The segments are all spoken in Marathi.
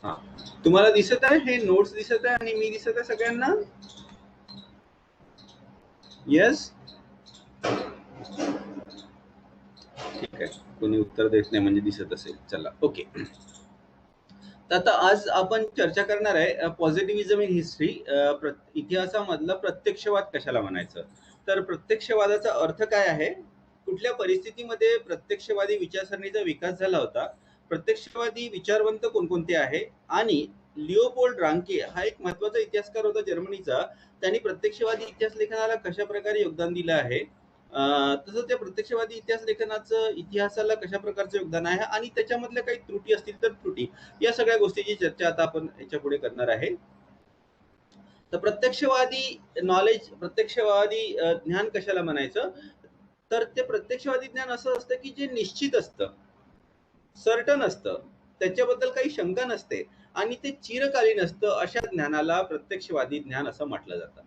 हा, तुम्हाला दिसत आहे हे नोट्स दिसत आहे आणि मी दिसत आहे सगळ्यांना? येस, ठीक आहे. कोणी उत्तर देत नाही म्हणजे दिसत असेल. चला, ओके. तर आता आज आपण चर्चा करणार आहे पॉझिटिव्हिजम इन हिस्ट्री, इतिहासामधला प्रत्यक्षवाद कशाला म्हणायचं. तर प्रत्यक्षवादाचा अर्थ काय आहे, कुठल्या परिस्थितीमध्ये प्रत्यक्षवादी विचारसरणीचा विकास झाला होता, प्रत्यक्षवादी विचारवंत कोणकोणते आहे, आणि लिओपोल्ड रांके हा एक महत्वाचा इतिहासकार होता जर्मनीचा. त्यांनी प्रत्यक्षवादी इतिहास लेखनाला कशा प्रकारे योगदान दिलं आहे, तसं त्या प्रत्यक्षवादी इतिहास लेखनाचं इतिहासाला कशा प्रकारचं योगदान आहे आणि त्याच्यामधल्या काही त्रुटी असतील तर त्रुटी, या सगळ्या गोष्टीची चर्चा आता आपण याच्या पुढे करणार आहे. तर प्रत्यक्षवादी नॉलेज, प्रत्यक्षवादी ज्ञान कशाला म्हणायचं, तर ते प्रत्यक्षवादी ज्ञान असं असतं की जे निश्चित असतं, सर्टन असतं, त्याच्याबद्दल काही शंका नसते आणि ते चिरकालीन असतं. अशा ज्ञानाला प्रत्यक्षवादी ज्ञान असं म्हटलं जातं.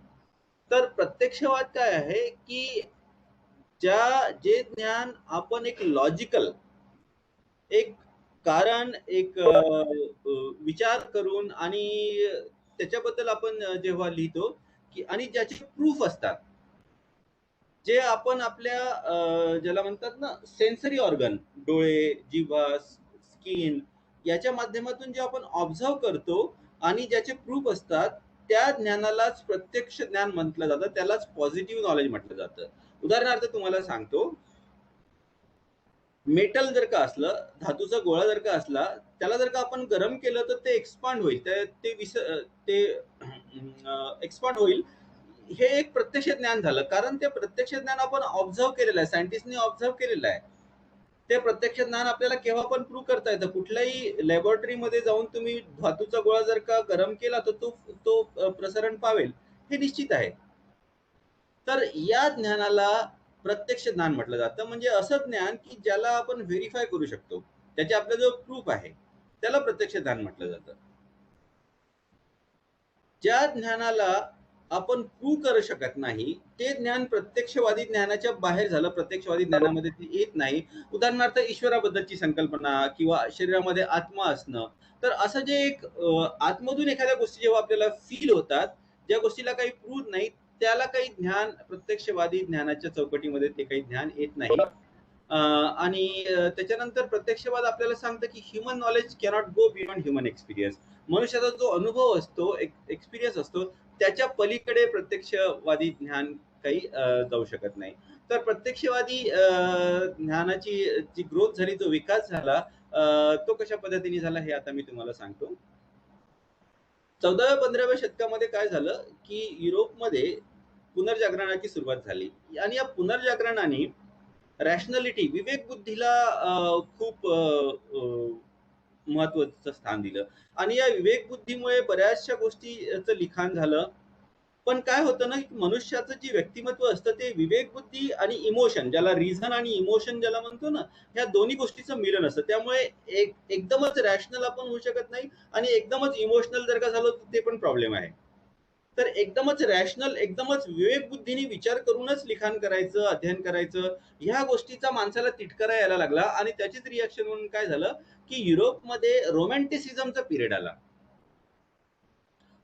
तर प्रत्यक्षवाद काय आहे की जे ज्ञान आपण एक लॉजिकल, एक कारण, एक विचार करून आणि त्याच्याबद्दल आपण जेव्हा लिहितो की, आणि ज्याचे प्रूफ असतात, जे आपण आपल्या ज्याला म्हणतात ना सेन्सरी ऑर्गन, डोळे, जिव्हा, स्किन, याच्या माध्यमातून जे आपण ऑब्झर्व करतो आणि ज्याचे प्रूफ असतात, त्या ज्ञानालाच प्रत्यक्ष ज्ञान म्हटलं जातं, त्यालाच पॉझिटिव्ह नॉलेज म्हटलं जातं. उदाहरणार्थ तुम्हाला सांगतो, मेटल जर का असलं, धातूचा गोळा जर का असला, त्याला जर का आपण गरम केलं तर ते एक्सपांड होईल, ते एक्सपांड होईल. हे एक प्रत्यक्ष ज्ञान झालं, कारण ते प्रत्यक्ष ज्ञान आपण ऑब्झर्व केलेलं आहे, सायंटिस्टने ऑब्झर्व केलेलं आहे. ते प्रत्यक्ष ज्ञान आपल्याला केव्हा पण प्रूव्ह करता येतं. कुठल्याही लॅबोरेटरीमध्ये जाऊन तुम्ही धातूचा गोळा जर का गरम केला तर तो प्रसरण पावेल, हे निश्चित आहे. तर या ज्ञानाला प्रत्यक्ष ज्ञान म्हटलं जातं. म्हणजे असं ज्ञान की ज्याला आपण व्हेरीफाय करू शकतो, त्याचे आपला जो प्रूफ आहे त्याला प्रत्यक्ष ज्ञान म्हटलं जातं. ज्या ज्ञानाला आपण प्रूव्ह करू शकत नाही ते ज्ञान प्रत्यक्षवादी ज्ञानाच्या बाहेर झालं, प्रत्यक्षवादी ज्ञानामध्ये ते येत नाही. उदाहरणार्थ ईश्वराबद्दलची संकल्पना किंवा शरीरामध्ये आत्मा असणं. तर असं जे एक आतमधून एखाद्या गोष्टी जेव्हा आपल्याला फील होतात, ज्या गोष्टीला काही प्रूव्ह नाही, त्याला काही ज्ञान प्रत्यक्षवादी ज्ञानाच्या चौकटीमध्ये ते काही ज्ञान येत नाही. आणि त्याच्यानंतर प्रत्यक्षवाद आपल्याला सांगतं की human knowledge cannot go beyond human experience. मनुष्याचा जो अनुभव असतो, एक्सपिरियन्स असतो, त्याच्या पलीकडे प्रत्यक्षवादी ज्ञान काही जाऊ शकत नाही. तर प्रत्यक्षवादी ज्ञानाची जी ग्रोथ झाली, जो विकास झाला, तो कशा पद्धतीने झाला हे आता मी तुम्हाला सांगतो. 14व्या-15व्या शतकामध्ये काय झालं की युरोपमध्ये पुनर्जागरणाची सुरुवात झाली आणि या पुनर्जागरणाने रॅशनॅलिटी, विवेक बुद्धीला खूप महत्वाचं स्थान दिलं आणि या विवेक बुद्धीमुळे बऱ्याचशा गोष्टीचं लिखाण झालं. पण काय होतं ना, मनुष्याचं जे व्यक्तिमत्व असतं ते विवेक बुद्धी आणि इमोशन, ज्याला रिझन आणि इमोशन ज्याला म्हणतो ना, ह्या दोन्ही गोष्टीचं मिलन असतं. त्यामुळे एकदमच रॅशनल आपण होऊ शकत नाही आणि एकदमच इमोशनल जर का झालं तर ते पण प्रॉब्लेम आहे. तर एकदमच रॅशनल, एकदमच विवेक बुद्धीने विचार करूनच लिखाण करायचं, अध्ययन करायचं, ह्या गोष्टीचा माणसाला तिटकारा यायला लागला आणि त्याचीच रिॲक्शन म्हणून काय झालं की युरोपमध्ये रोमॅन्टिसिझमचा पिरियड आला.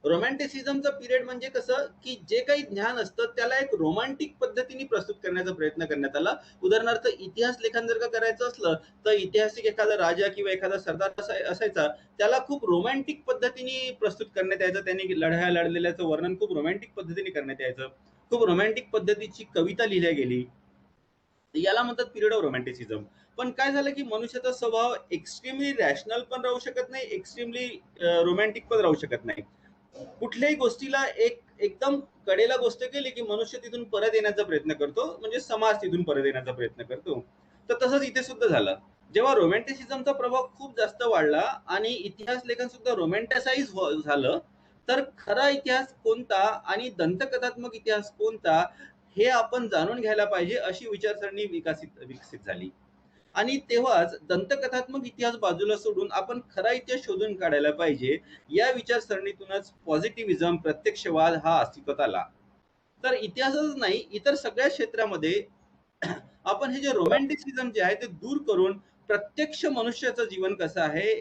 रोमॅन्टिसिझमचा पिरियड म्हणजे कसं की जे काही ज्ञान असतं त्याला एक रोमॅन्टिक पद्धतीने प्रस्तुत करण्याचा प्रयत्न करण्यात आला. उदाहरणार्थ इतिहास लेखन जर का करायचं असलं तर ऐतिहासिक एखादा राजा किंवा एखादा सरदार असायचा, त्याला खूप रोमॅन्टिक पद्धतीने प्रस्तुत करण्यात यायचं. त्यांनी लढ्या लढलेल्याचं वर्णन खूप रोमॅन्टिक पद्धतीने करण्यात यायचं. खूप रोमॅन्टिक पद्धतीची कविता लिहिल्या गेली. याला म्हणतात पिरियड ऑफ रोमॅन्टिसिझम. पण काय झालं की मनुष्याचा स्वभाव एक्स्ट्रीमली रॅशनल पण राहू शकत नाही, एक्स्ट्रीमली रोमॅन्टिक पण राहू शकत नाही. कुठल्याही गोष्टीला एकदम कडेला गोष्ट केली की मनुष्य तिथून परत येण्याचा प्रयत्न करतो, म्हणजे समाज तिथून परत येण्याचा प्रयत्न करतो. तर तसंच इथे सुद्धा झालं. जेव्हा रोमॅन्टिसिझमचा प्रभाव खूप जास्त वाढला आणि इतिहास लेखन सुद्धा रोमॅन्टिसाइज झालं, तर खरा इतिहास कोणता आणि दंतकथात्मक इतिहास कोणता हे आपण जाणून घ्यायला पाहिजे, अशी विचारसरणी विकसित झाली. आणि तेव्हाच दंतकथात्मक इतिहास बाजूला सोडून आपण खरा इतिहास शोधून काढायला पाहिजे. या विचारसरणीतूनच पॉझिटिव्हिजम, प्रत्यक्षवाद हा अस्तित्वात आला. तर इतिहासच नाही, इतर सगळ्या क्षेत्रामध्ये आपण हे जे रोमॅन्टिसिझम जे आहे ते दूर करून प्रत्यक्ष मनुष्याचं जीवन कसं आहे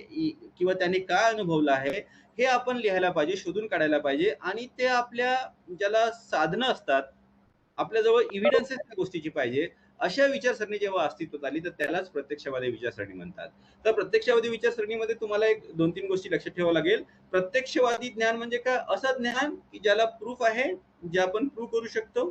किंवा त्याने काय अनुभवलं आहे हे आपण लिहायला पाहिजे, शोधून काढायला पाहिजे. आणि ते आपल्या ज्याला साधनं असतात, आपल्याजवळ एव्हिडन्सेस त्या गोष्टीची पाहिजे. अशा विचारसरणी जेव्हा अस्तित्वात आली तर त्यालाच प्रत्यक्षवादी विचारसरणी म्हणतात. तर प्रत्यक्षवादी विचारसरणीमध्ये तुम्हाला एक 2-3 गोष्टी लक्षात ठेवावं लागेल. प्रत्यक्षवादी ज्ञान म्हणजे काय? असं ज्ञान की ज्याला प्रूफ आहे, जे आपण प्रूव्ह करू शकतो.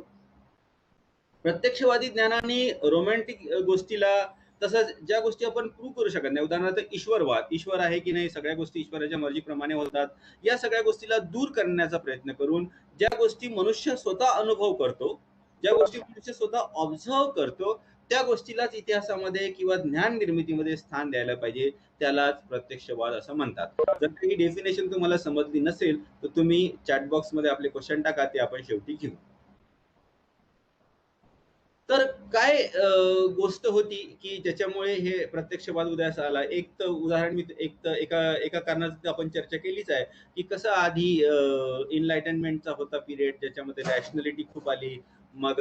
प्रत्यक्षवादी ज्ञानाने रोमॅन्टिक गोष्टीला, तसंच ज्या गोष्टी आपण प्रूव्ह करू शकत नाही, उदाहरणार्थ ईश्वरवाद, ईश्वर आहे की नाही, सगळ्या गोष्टी ईश्वराच्या मर्जीप्रमाणे होतात, या सगळ्या गोष्टीला दूर करण्याचा प्रयत्न करून ज्या गोष्टी मनुष्य स्वतः अनुभव करतो, ज्या गोष्टी मनुष्य स्वतः ऑब्झर्व करतो, त्या गोष्टीलाच इतिहासामध्ये किंवा ज्ञान निर्मितीमध्ये स्थान द्यायला पाहिजे. त्यालाच प्रत्यक्षवाद असं म्हणतात. जर काही डेफिनेशन तुम्हाला समजली नसेल तर तुम्ही चॅट बॉक्समध्ये आपले क्वेश्चन टाका, ते आपण शेवटी घेऊ. तर काय गोष्ट होती की ज्याच्यामुळे हे प्रत्यक्षवाद उदयास आला? एक तर उदाहरण मी एक तर एका एका कारणाची आपण चर्चा केलीच आहे की कसं आधी एनलाइटनमेंटचा होता पिरियड, ज्याच्यामध्ये रॅशनॅलिटी खूप आली, मग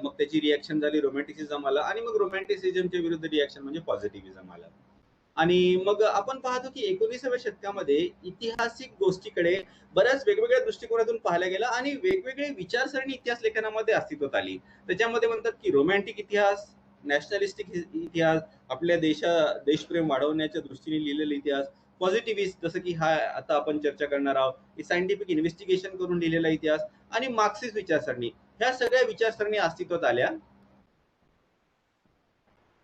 मग त्याची रिॲक्शन झाली, रोमॅन्टिसिझम आला, आणि मग रोमॅन्टिसिझमच्या विरुद्ध रिॲक्शन म्हणजे पॉझिटिव्हिझम आला. आणि मग आपण पाहतो की 19व्या शतकामध्ये ऐतिहासिक गोष्टीकडे बऱ्याच वेगवेगळ्या दृष्टिकोनातून पाहायला गेला आणि वेगवेगळे विचारसरणी इतिहास लेखनामध्ये अस्तित्वात आली. त्याच्यामध्ये म्हणतात की रोमॅन्टिक इतिहास, नॅशनलिस्टिक इतिहास, आपल्या देशप्रेम वाढवण्याच्या दृष्टीने लिहिलेला इतिहास, पॉझिटिव्हिस्ट जसं की हा आता आपण चर्चा करणार आहोत, सायंटिफिक इन्व्हेस्टिगेशन करून लिहिलेला इतिहास, आणि मार्क्सिस्ट विचारसरणी, ह्या सगळ्या विचारसरणी अस्तित्वात आल्या.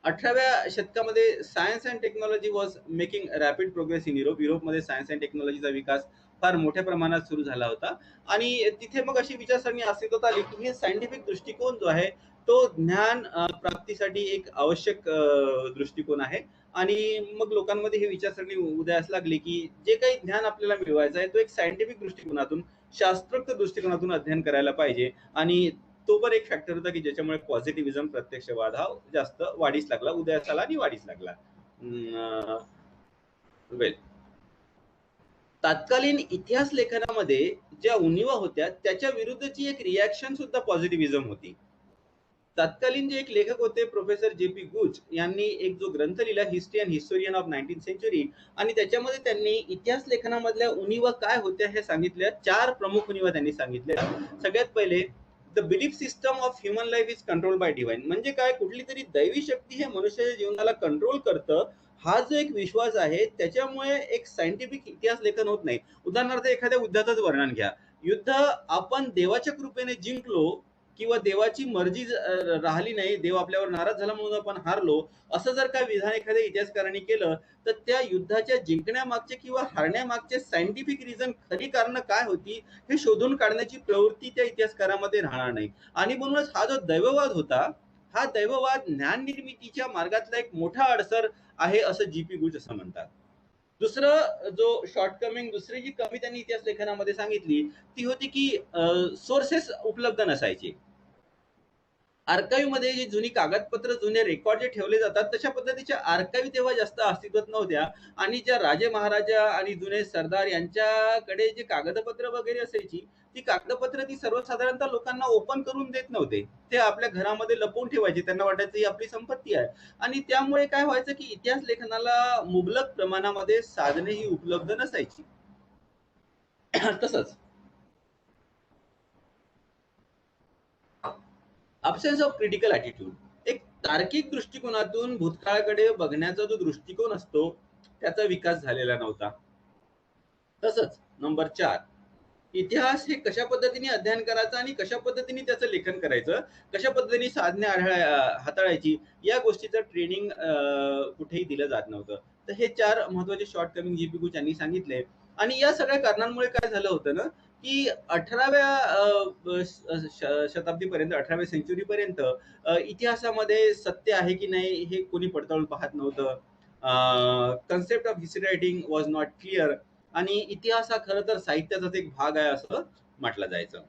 18व्या शतकामध्ये science and technology was making rapid progress in Europe. युरोपमध्ये सायन्स अँड टेक्नॉलॉजीचा विकास फार मोठ्या प्रमाणात सुरू झाला होता, आणि तिथे मग अशी विचारसरणी अस्तित्वात आली की हे सायंटिफिक दृष्टिकोन जो आहे तो ज्ञान प्राप्तीसाठी एक आवश्यक दृष्टिकोन आहे. आणि मग लोकांमध्ये ही विचारसरणी उदयास लागली की जे काही ज्ञान आपल्याला मिळवायचं आहे तो एक सायंटिफिक दृष्टिकोनातून, शास्त्रोक्त दृष्टिकोनातून अध्ययन करायला पाहिजे. आणि तो पण एक फॅक्टर होता की ज्याच्यामुळे पॉझिटिव्हिझम, प्रत्यक्षवाद हा जास्त वाढीस लागला, उदयास आला आणि वाढीस लागला. वेल, तत्कालीन इतिहास लेखनामध्ये ज्या उणिवा होत्या त्याच्या विरुद्धची एक रिॲक्शन सुद्धा पॉझिटिव्हिझम होती. तत्कालीन जे एक लेखक होते प्रोफेसर जे पी गुच यांनी एक जो ग्रंथ लिहिला, history and historian of 19th century, आणि त्याच्यामध्ये त्यांनी इतिहास लेखनामधल्या उणिवा काय होत्या हे सांगितल्या. 4 प्रमुख उणिवा त्यांनी सांगितल्या. सगळ्यात पहिले, the belief system of human life is control by divine. म्हणजे काय? कुठली तरी दैवी शक्ती हे मनुष्याच्या जीवनाला कंट्रोल करतं, हा जो एक विश्वास आहे त्याच्यामुळे एक सायंटिफिक इतिहास लेखन होत नाही. उदाहरणार्थ एखाद्या युद्धाचंच वर्णन घ्या. युद्ध आपण देवाच्या कृपेने जिंकलो किंवा देवाची मर्जी राहिली नाही, देव आपल्यावर नाराज झाला म्हणून आपण हारलो, असं जर का विधान एखाद्या इतिहासकारांनी केलं तर त्या युद्धाच्या जिंकण्यामागचे किंवा हारण्यामागचे सायंटिफिक रिझन, खरी कारण काय होती हे शोधून काढण्याची प्रवृत्ती त्या इतिहासकारामध्ये राहणार नाही. आणि म्हणूनच हा जो दैववाद होता, हा दैववाद ज्ञान निर्मितीच्या मार्गातला एक मोठा अडसर आहे असं जी पी गुच असं म्हणतात. दुसरं जो शॉर्टकमिंग, दुसरी जी कमी त्यांनी इतिहास लेखनामध्ये सांगितली ती होती की सोर्सेस उपलब्ध नसायचे. आर्काईव्ह मध्ये जी जुनी कागदपत्र, जुने रेकॉर्ड जे ठेवले जातात तशा पद्धतीच्या आर्काईव्ह तेव्हा जास्त अस्तित्वात नव्हत्या. आणि ज्या राजे महाराजा आणि जुने सरदार यांच्याकडे जे कागदपत्र वगैरे असायची, ती कागदपत्र ती सर्वसाधारणतः लोकांना ओपन करून देत नव्हते. ते आपल्या घरामध्ये लपवून ठेवायचे, त्यांना वाटायचं ही आपली संपत्ती आहे. आणि त्यामुळे काय व्हायचं की इतिहास लेखनाला मुबलक प्रमाणामध्ये साधने ही उपलब्ध नसायची. तसंच अब्सेन्स ऑफ क्रिटिकल ॲटिट्यूड, एक तार्किक दृष्टिकोनातून भूतकाळाकडे बघण्याचा जो दृष्टिकोन असतो त्याचा विकास झालेला नव्हता. तसंच नंबर 4, इतिहास हे कशा पद्धतीने अध्ययन करायचं आणि कशा पद्धतीने त्याचं लेखन करायचं, कशा पद्धतीने साधने हाताळायची, या गोष्टीचं ट्रेनिंग कुठेही दिलं जात नव्हतं. तर हे 4 महत्वाचे शॉर्ट कमिंग जी पी गुच यांनी सांगितले. आणि या सगळ्या कारणांमुळे काय झालं होतं ना की 18व्या शताब्दीपर्यंत, 18व्या सेंचुरीपर्यंत इतिहासामध्ये सत्य आहे की नाही हे कोणी पडताळून पाहत नव्हतं. Concept of history writing was not clear, आणि इतिहास हा खरं तर साहित्याचाच एक भाग आहे असं म्हटलं जायचं.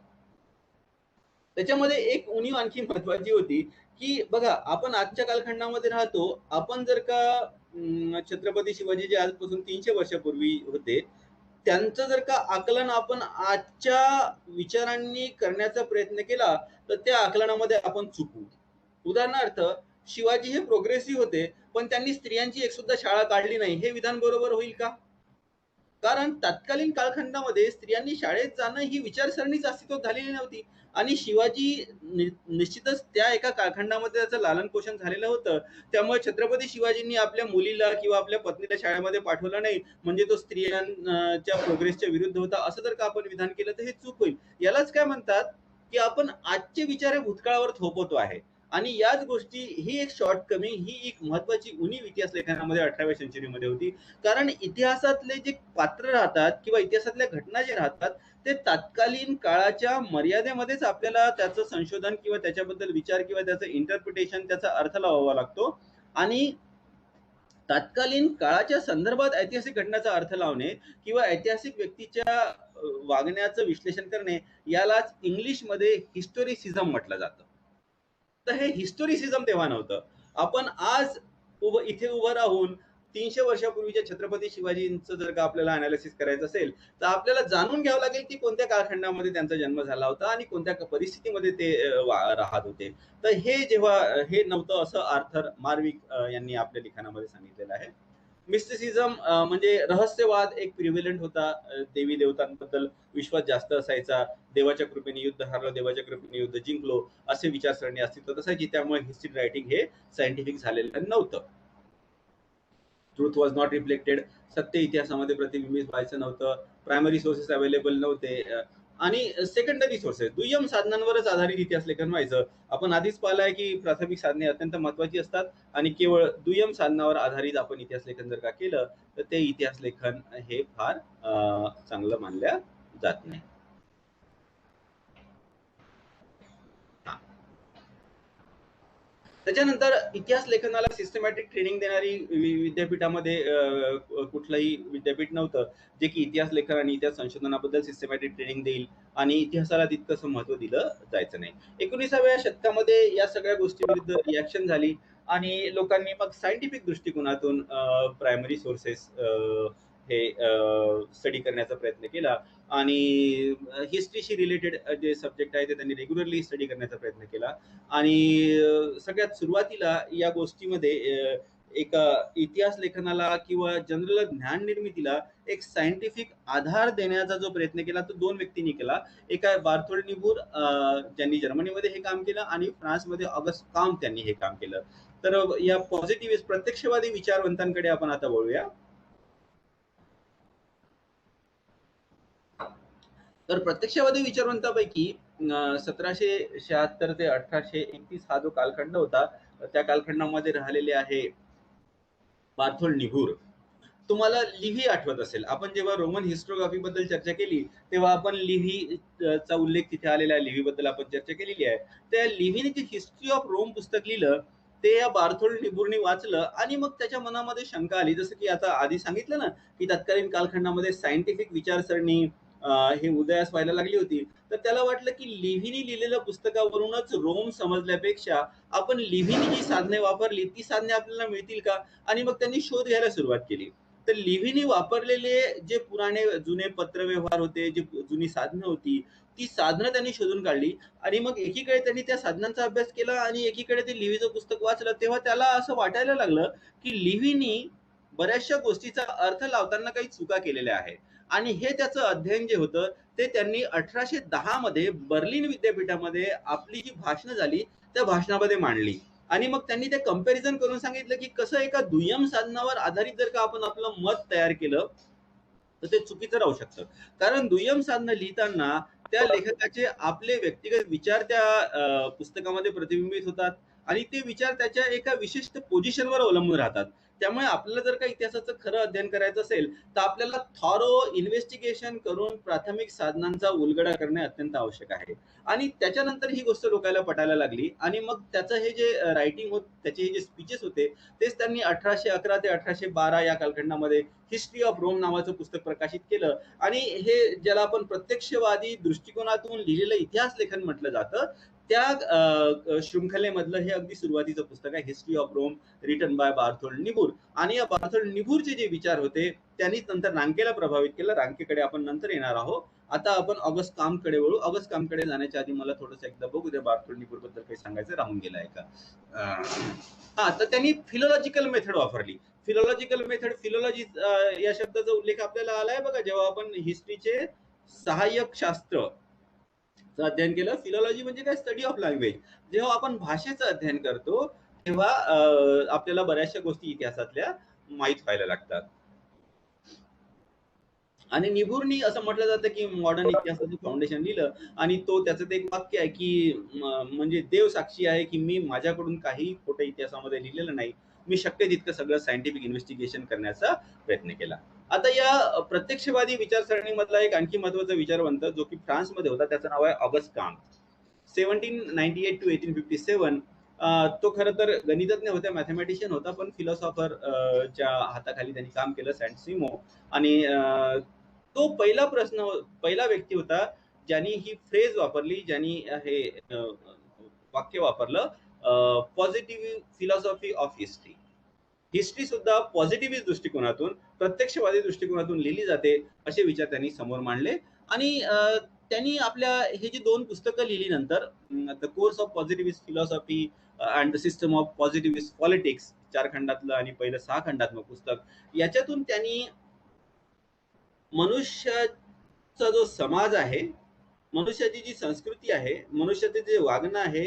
त्याच्यामध्ये एक उणीव आणखी महत्वाची होती की बघा, आपण आजच्या कालखंडामध्ये राहतो. आपण जर का छत्रपती शिवाजी जे आजपासून 300 वर्षापूर्वी होते त्यांचं जर का आकलन आपण आजच्या विचारांनी करण्याचा प्रयत्न केला तर त्या आकलनामध्ये आपण चुकू. उदाहरणार्थ शिवाजी हे प्रोग्रेसिव्ह होते, पण त्यांनी स्त्रियांची एक सुद्धा शाळा काढली नाही, हे विधान बरोबर होईल का? कारण तत्कालीन कालखंडामध्ये स्त्रियांनी शाळेत जाणं ही विचारसरणीच अस्तित्वात झालेली नव्हती आणि शिवाजी निश्चितच त्या एका कालखंडामध्ये त्याचं लालन पोषण झालेलं होतं. त्यामुळे छत्रपती शिवाजींनी आपल्या मुलीला किंवा आपल्या पत्नीला शाळेमध्ये पाठवलं नाही म्हणजे तो स्त्रियांच्या प्रोग्रेसच्या विरुद्ध होता, असं जर का आपण विधान केलं तर हे चूक होईल. यालाच काय म्हणतात की आपण आजचे विचार हे भूतकाळावर थोपवतो आहे आणि याच गोष्टी ही एक शॉर्टकमिंग, ही एक महत्वाची उणीव इतिहास लेखनामध्ये 18व्या सेंचुरीमध्ये होती. कारण इतिहासातले जे पात्र राहतात किंवा इतिहासातल्या घटना जे राहतात ते तत्कालीन काळाच्या मर्यादेमध्येच आपल्याला त्याचं संशोधन किंवा त्याच्याबद्दल विचार किंवा त्याचं इंटरप्रिटेशन, त्याचा अर्थ लावावा लागतो आणि तत्कालीन काळाच्या संदर्भात ऐतिहासिक घटनेचा अर्थ लावणे किंवा ऐतिहासिक व्यक्तीच्या वागण्याचं विश्लेषण करणे यालाच इंग्लिशमध्ये हिस्टोरिसिझम म्हटलं जातं. तर हे हिस्टोरिसिझम तेव्हा नव्हतं. आपण आज इथे उभं राहून 300 वर्षापूर्वीच्या छत्रपती शिवाजींचं जर का आपल्याला अनालिसिस करायचं असेल तर आपल्याला जाणून घ्यावं लागेल की कोणत्या कालखंडामध्ये त्यांचा जन्म झाला होता आणि कोणत्या परिस्थितीमध्ये ते राहत होते. तर हे जेव्हा हे नव्हतं असं आर्थर मार्विक यांनी आपल्या लिखाणामध्ये सांगितलेलं आहे. मिस्टिसिझम म्हणजे रहस्यवाद एक प्रिव्हेलंट होता. देवी देवतांबद्दल विश्वास जास्त असायचा. देवाच्या कृपेने युद्ध हारलं, देवाच्या कृपेने युद्ध जिंकलो, असे विचारसरणी अस्तित्वात असायची. त्यामुळे हिस्ट्री रायटिंग हे सायंटिफिक झालेलं नव्हतं. ट्रूथ वॉज नॉट रिफ्लेक्टेड, सत्य इतिहासामध्ये प्रतिबिंबित व्हायचं नव्हतं. प्रायमरी सोर्सेस अवेलेबल नव्हते आणि सेकंडरी सोर्सेस दुय्यम साधनांवरच आधारित इतिहास लेखन व्हायचं. आपण आधीच पाहिलंय की प्राथमिक साधने अत्यंत महत्वाची असतात आणि केवळ दुय्यम साधनावर आधारित आपण इतिहास लेखन जर का केलं तर ते इतिहास लेखन हे फार चांगलं मानल्या जात नाही. त्याच्यानंतर इतिहास लेखनाला सिस्टमॅटिक ट्रेनिंग देणारी विद्यापीठामध्ये कुठलंही विद्यापीठ नव्हतं जे की इतिहास लेखन आणि इतिहास संशोधनाबद्दल सिस्टमॅटिक ट्रेनिंग देईल आणि इतिहासाला तितकंसं महत्व दिलं जायचं नाही. 19व्या शतकामध्ये या सगळ्या गोष्टी विरुद्ध रिॲक्शन झाली आणि लोकांनी मग सायंटिफिक दृष्टिकोनातून प्रायमरी सोर्सेस हे स्टडी करण्याचा प्रयत्न केला आणि हिस्ट्रीशी रिलेटेड जे सब्जेक्ट आहे ते त्यांनी रेग्युलरली स्टडी करण्याचा प्रयत्न केला आणि सगळ्यात सुरुवातीला या गोष्टीमध्ये एक इतिहास लेखनाला किंवा जनरल ज्ञान निर्मितीला एक सायंटिफिक आधार देण्याचा जो प्रयत्न केला तो दोन व्यक्तींनी केला. एक आहे बार्थोल्ड निबूर ज्यांनी जर्मनीमध्ये हे काम केलं आणि फ्रान्समध्ये ऑगस्ट काम्ट त्यांनी हे काम केलं. तर या पॉझिटिव्ह प्रत्यक्षवादी विचारवंतांकडे आपण आता वळूया. तर प्रत्यक्षवादी विचारवंतापैकी 1776 ते 1831 हा जो कालखंड होता त्या कालखंडामध्ये राहिलेले आहे बार्थोल्ड निबूर. तुम्हाला लिव्ही आठवत असेल, आपण जेव्हा रोमन हिस्टोग्राफी बद्दल चर्चा केली तेव्हा आपण लिव्ही चा उल्लेख तिथे आलेला आहे, लिव्ही बद्दल आपण चर्चा केलेली आहे. त्या लिव्हीने जे हिस्ट्री ऑफ रोम पुस्तक लिहिलं ते या बार्थोल्ड निबूरने वाचलं आणि मग त्याच्या मनामध्ये शंका आली, जसं की आता आधी सांगितलं ना की तत्कालीन कालखंडामध्ये सायंटिफिक विचारसरणी हे उदयास व्हायला लागली होती. तर त्याला वाटलं की लिव्हीने लिहिलेल्या पुस्तकावरूनच रोम समजल्यापेक्षा आपण लिव्हीने जी साधने वापरली ती साधने आपल्याला मिळतील का, आणि मग त्यांनी शोध घ्यायला सुरुवात केली. तर लिव्हीने वापरलेले जे पुराणे जुने पत्रव्यवहार होते, जी जुनी साधनं होती ती साधनं त्यांनी शोधून काढली आणि मग एकीकडे त्यांनी त्या साधनांचा अभ्यास केला आणि एकीकडे ते लिव्हीचं पुस्तक वाचलं तेव्हा त्याला असं वाटायला लागलं की लिव्हीनी बऱ्याचशा गोष्टीचा अर्थ लावताना काही चुका केलेल्या आहेत आणि हे त्याचं अध्ययन जे होतं ते त्यांनी 1810 मध्ये बर्लिन विद्यापीठामध्ये आपली जी भाषणं झाली त्या भाषणामध्ये मांडली आणि मग त्यांनी ते कंपॅरिझन करून सांगितलं की कसं एका दुय्यम साधनावर आधारित जर का आपण आपलं मत तयार केलं तर ते चुकीचं राहू शकतं. कारण दुय्यम साधनं लिहिताना त्या लेखकाचे आपले व्यक्तिगत विचार त्या पुस्तकामध्ये प्रतिबिंबित होतात आणि ते विचार त्याच्या एका विशिष्ट पोझिशनवर अवलंबून राहतात. त्यामुळे आपल्याला जर का इतिहासाचं खरं अध्ययन करायचं असेल तर आपल्याला थॉरो इन्व्हेस्टिगेशन करून प्राथमिक साधनांचा उलगडा करणे अत्यंत आवश्यक आहे आणि त्याच्यानंतर ही गोष्ट लोकांना पटायला लागली आणि मग त्याचं हे जे रायटिंग होत त्याचे हे जे स्पीचेस होते तेच त्यांनी 1811 ते 1812 या कालखंडामध्ये हिस्ट्री ऑफ रोम नावाचं पुस्तक प्रकाशित केलं आणि हे ज्याला आपण प्रत्यक्षवादी दृष्टिकोनातून लिहिलेलं इतिहास लेखन म्हटलं जातं त्या शृंखलेमधलं हे अगदी सुरुवातीचं पुस्तक आहे, history of Rome written by Barthold Niebuhr. आणि या बार्थोल्ड निबूरचे जे विचार होते त्यांनी नंतर रांकेला प्रभावित केलं. रांकेकडे आपण नंतर येणार आहोत. आता आपण ऑगस्ट कामकडे वळू. ऑगस्ट कामकडे जाण्याच्या आधी मला थोडंसं एकदा बघू द्या बार्टोल्ड निबूर बद्दल काही सांगायचं राहून गेलं आहे का. हा, तर त्यांनी फिलॉलॉजिकल मेथड वापरली. फिलॉलॉजिकल मेथड, फिलॉलॉजी या शब्दाचा उल्लेख आपल्याला आलाय बघा जेव्हा आपण हिस्ट्रीचे सहाय्यक शास्त्र अध्ययन केलं. फिलॉलॉजी म्हणजे काय, स्टडी ऑफ लँग्वेज. जेव्हा आपण भाषेचं अध्ययन करतो तेव्हा आपल्याला बऱ्याचशा गोष्टी इतिहासातल्या माहीत व्हायला लागतात. आणि निबूरनी असं म्हटलं जातं की मॉडर्न इतिहासाचं फाउंडेशन लिहिलं आणि त्याचं ते एक वाक्य आहे की म्हणजे देव साक्षी आहे की मी माझ्याकडून काही खोटं इतिहासामध्ये लिहिलेलं नाही, मी शक्य तितकं सगळं सायंटिफिक इन्व्हेस्टिगेशन करण्याचा प्रयत्न केला. आता या प्रत्यक्षवादी विचारसरणीमधला एक आणखी महत्वाचा विचारवंत जो की फ्रान्समध्ये होता त्याचं नाव आहे ऑगस्ट काम्प. 1798 to 1857. तो खरं तर गणितज्ञ होता, मॅथमॅटिशियन होता, पण फिलॉसॉफर च्या हाताखाली त्यांनी काम केलं, सेंट सिमो. आणि तो पहिला व्यक्ती होता ज्यांनी ही फ्रेज वापरली, ज्यांनी हे वाक्य वापरलं, positive philosophy of history. History सुद्धा पॉझिटिव्हिस्ट दृष्टिकोनातून, प्रत्यक्षवादी दृष्टिकोनातून लिहिली जाते असे विचार त्यांनी समोर मांडले. आणि त्यांनी आपल्या हे जी 2 पुस्तकं लिहिली नंतर, the course of positivist philosophy and the system of positivist politics 4 खंडातलं आणि पहिलं 6 खंडात्मक पुस्तक, याच्यातून त्यांनी मनुष्याचा जो समाज आहे, मनुष्याची जी संस्कृती आहे, मनुष्याचे जे वागणं आहे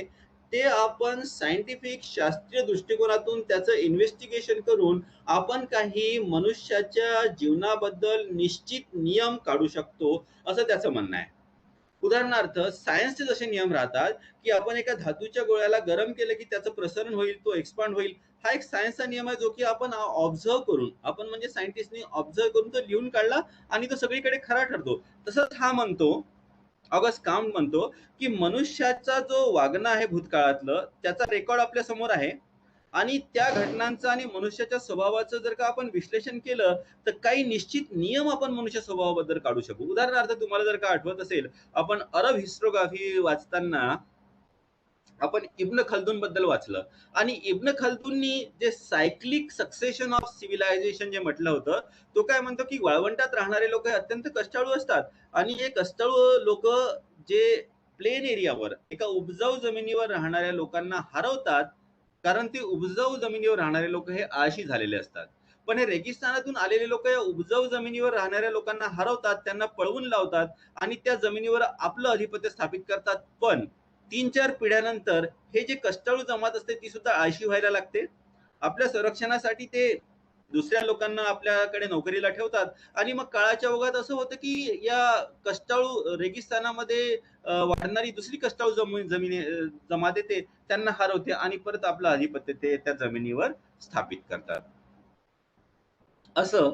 ते आपण सायंटिफिक शास्त्रीय दृष्टिकोनातून त्याचं इन्व्हेस्टिगेशन करून आपण काही मनुष्याच्या जीवनाबद्दल निश्चित नियम काढू शकतो असं त्याचं म्हणणं आहे. उदाहरणार्थ सायन्सचे जसे नियम राहतात की आपण एका धातूच्या गोळ्याला गरम केलं की त्याचं प्रसरण होईल, तो एक्सपांड होईल. हा एक सायन्सचा नियम आहे जो की आपण ऑब्झर्व करून, आपण म्हणजे सायंटिस्टनी ऑब्झर्व करून तो लिहून काढला आणि तो सगळीकडे खरा ठरतो. तसंच हा म्हणतो, ऑगस्ट काम्प म्हणतो की मनुष्याचा जो वागणं आहे भूतकाळातलं त्याचा रेकॉर्ड आपल्या समोर आहे आणि त्या घटनांचं आणि मनुष्याच्या स्वभावाचं जर का आपण विश्लेषण केलं तर काही निश्चित नियम आपण मनुष्य स्वभावाबद्दल काढू शकू. उदाहरणार्थ तुम्हाला जर का आठवत असेल, आपण अरब हिस्ट्रोग्राफी वाचताना आपण इब्न खल्दून बद्दल वाचलं आणि इब्न खल्दूननी जे सायक्लिक सक्सेशन ऑफ सिव्हिलायझेशन जे म्हटलं होतं, तो काय म्हणतो की वाळवंटात राहणारे लोक हे अत्यंत कष्टाळू असतात आणि हे कष्टाळू लोक जे प्लेन एरियावर एका उपजाऊ जमिनीवर राहणाऱ्या लोकांना हरवतात, कारण ते उपजाऊ जमिनीवर राहणारे लोक हे आळशी झालेले असतात. पण हे रेगिस्तानातून आलेले लोक या उपजाऊ जमिनीवर राहणाऱ्या लोकांना हरवतात, त्यांना पळवून लावतात आणि त्या जमिनीवर आपलं अधिपत्य स्थापित करतात. पण 3-4 पिढ्यानंतर हे जे कष्टाळू जमात असते ती सुद्धा आळशी व्हायला लागते. आपल्या संरक्षणासाठी ते दुसऱ्या लोकांना आपल्याकडे नोकरीला ठेवतात आणि मग काळाच्या ओघात असं होतं की या कष्टाळू रेगिस्तानामध्ये वाढणारी दुसरी कष्टाळू जमात येते, त्यांना हरवते आणि परत आपलं अधिपत्य ते त्या जमिनीवर स्थापित करतात. असं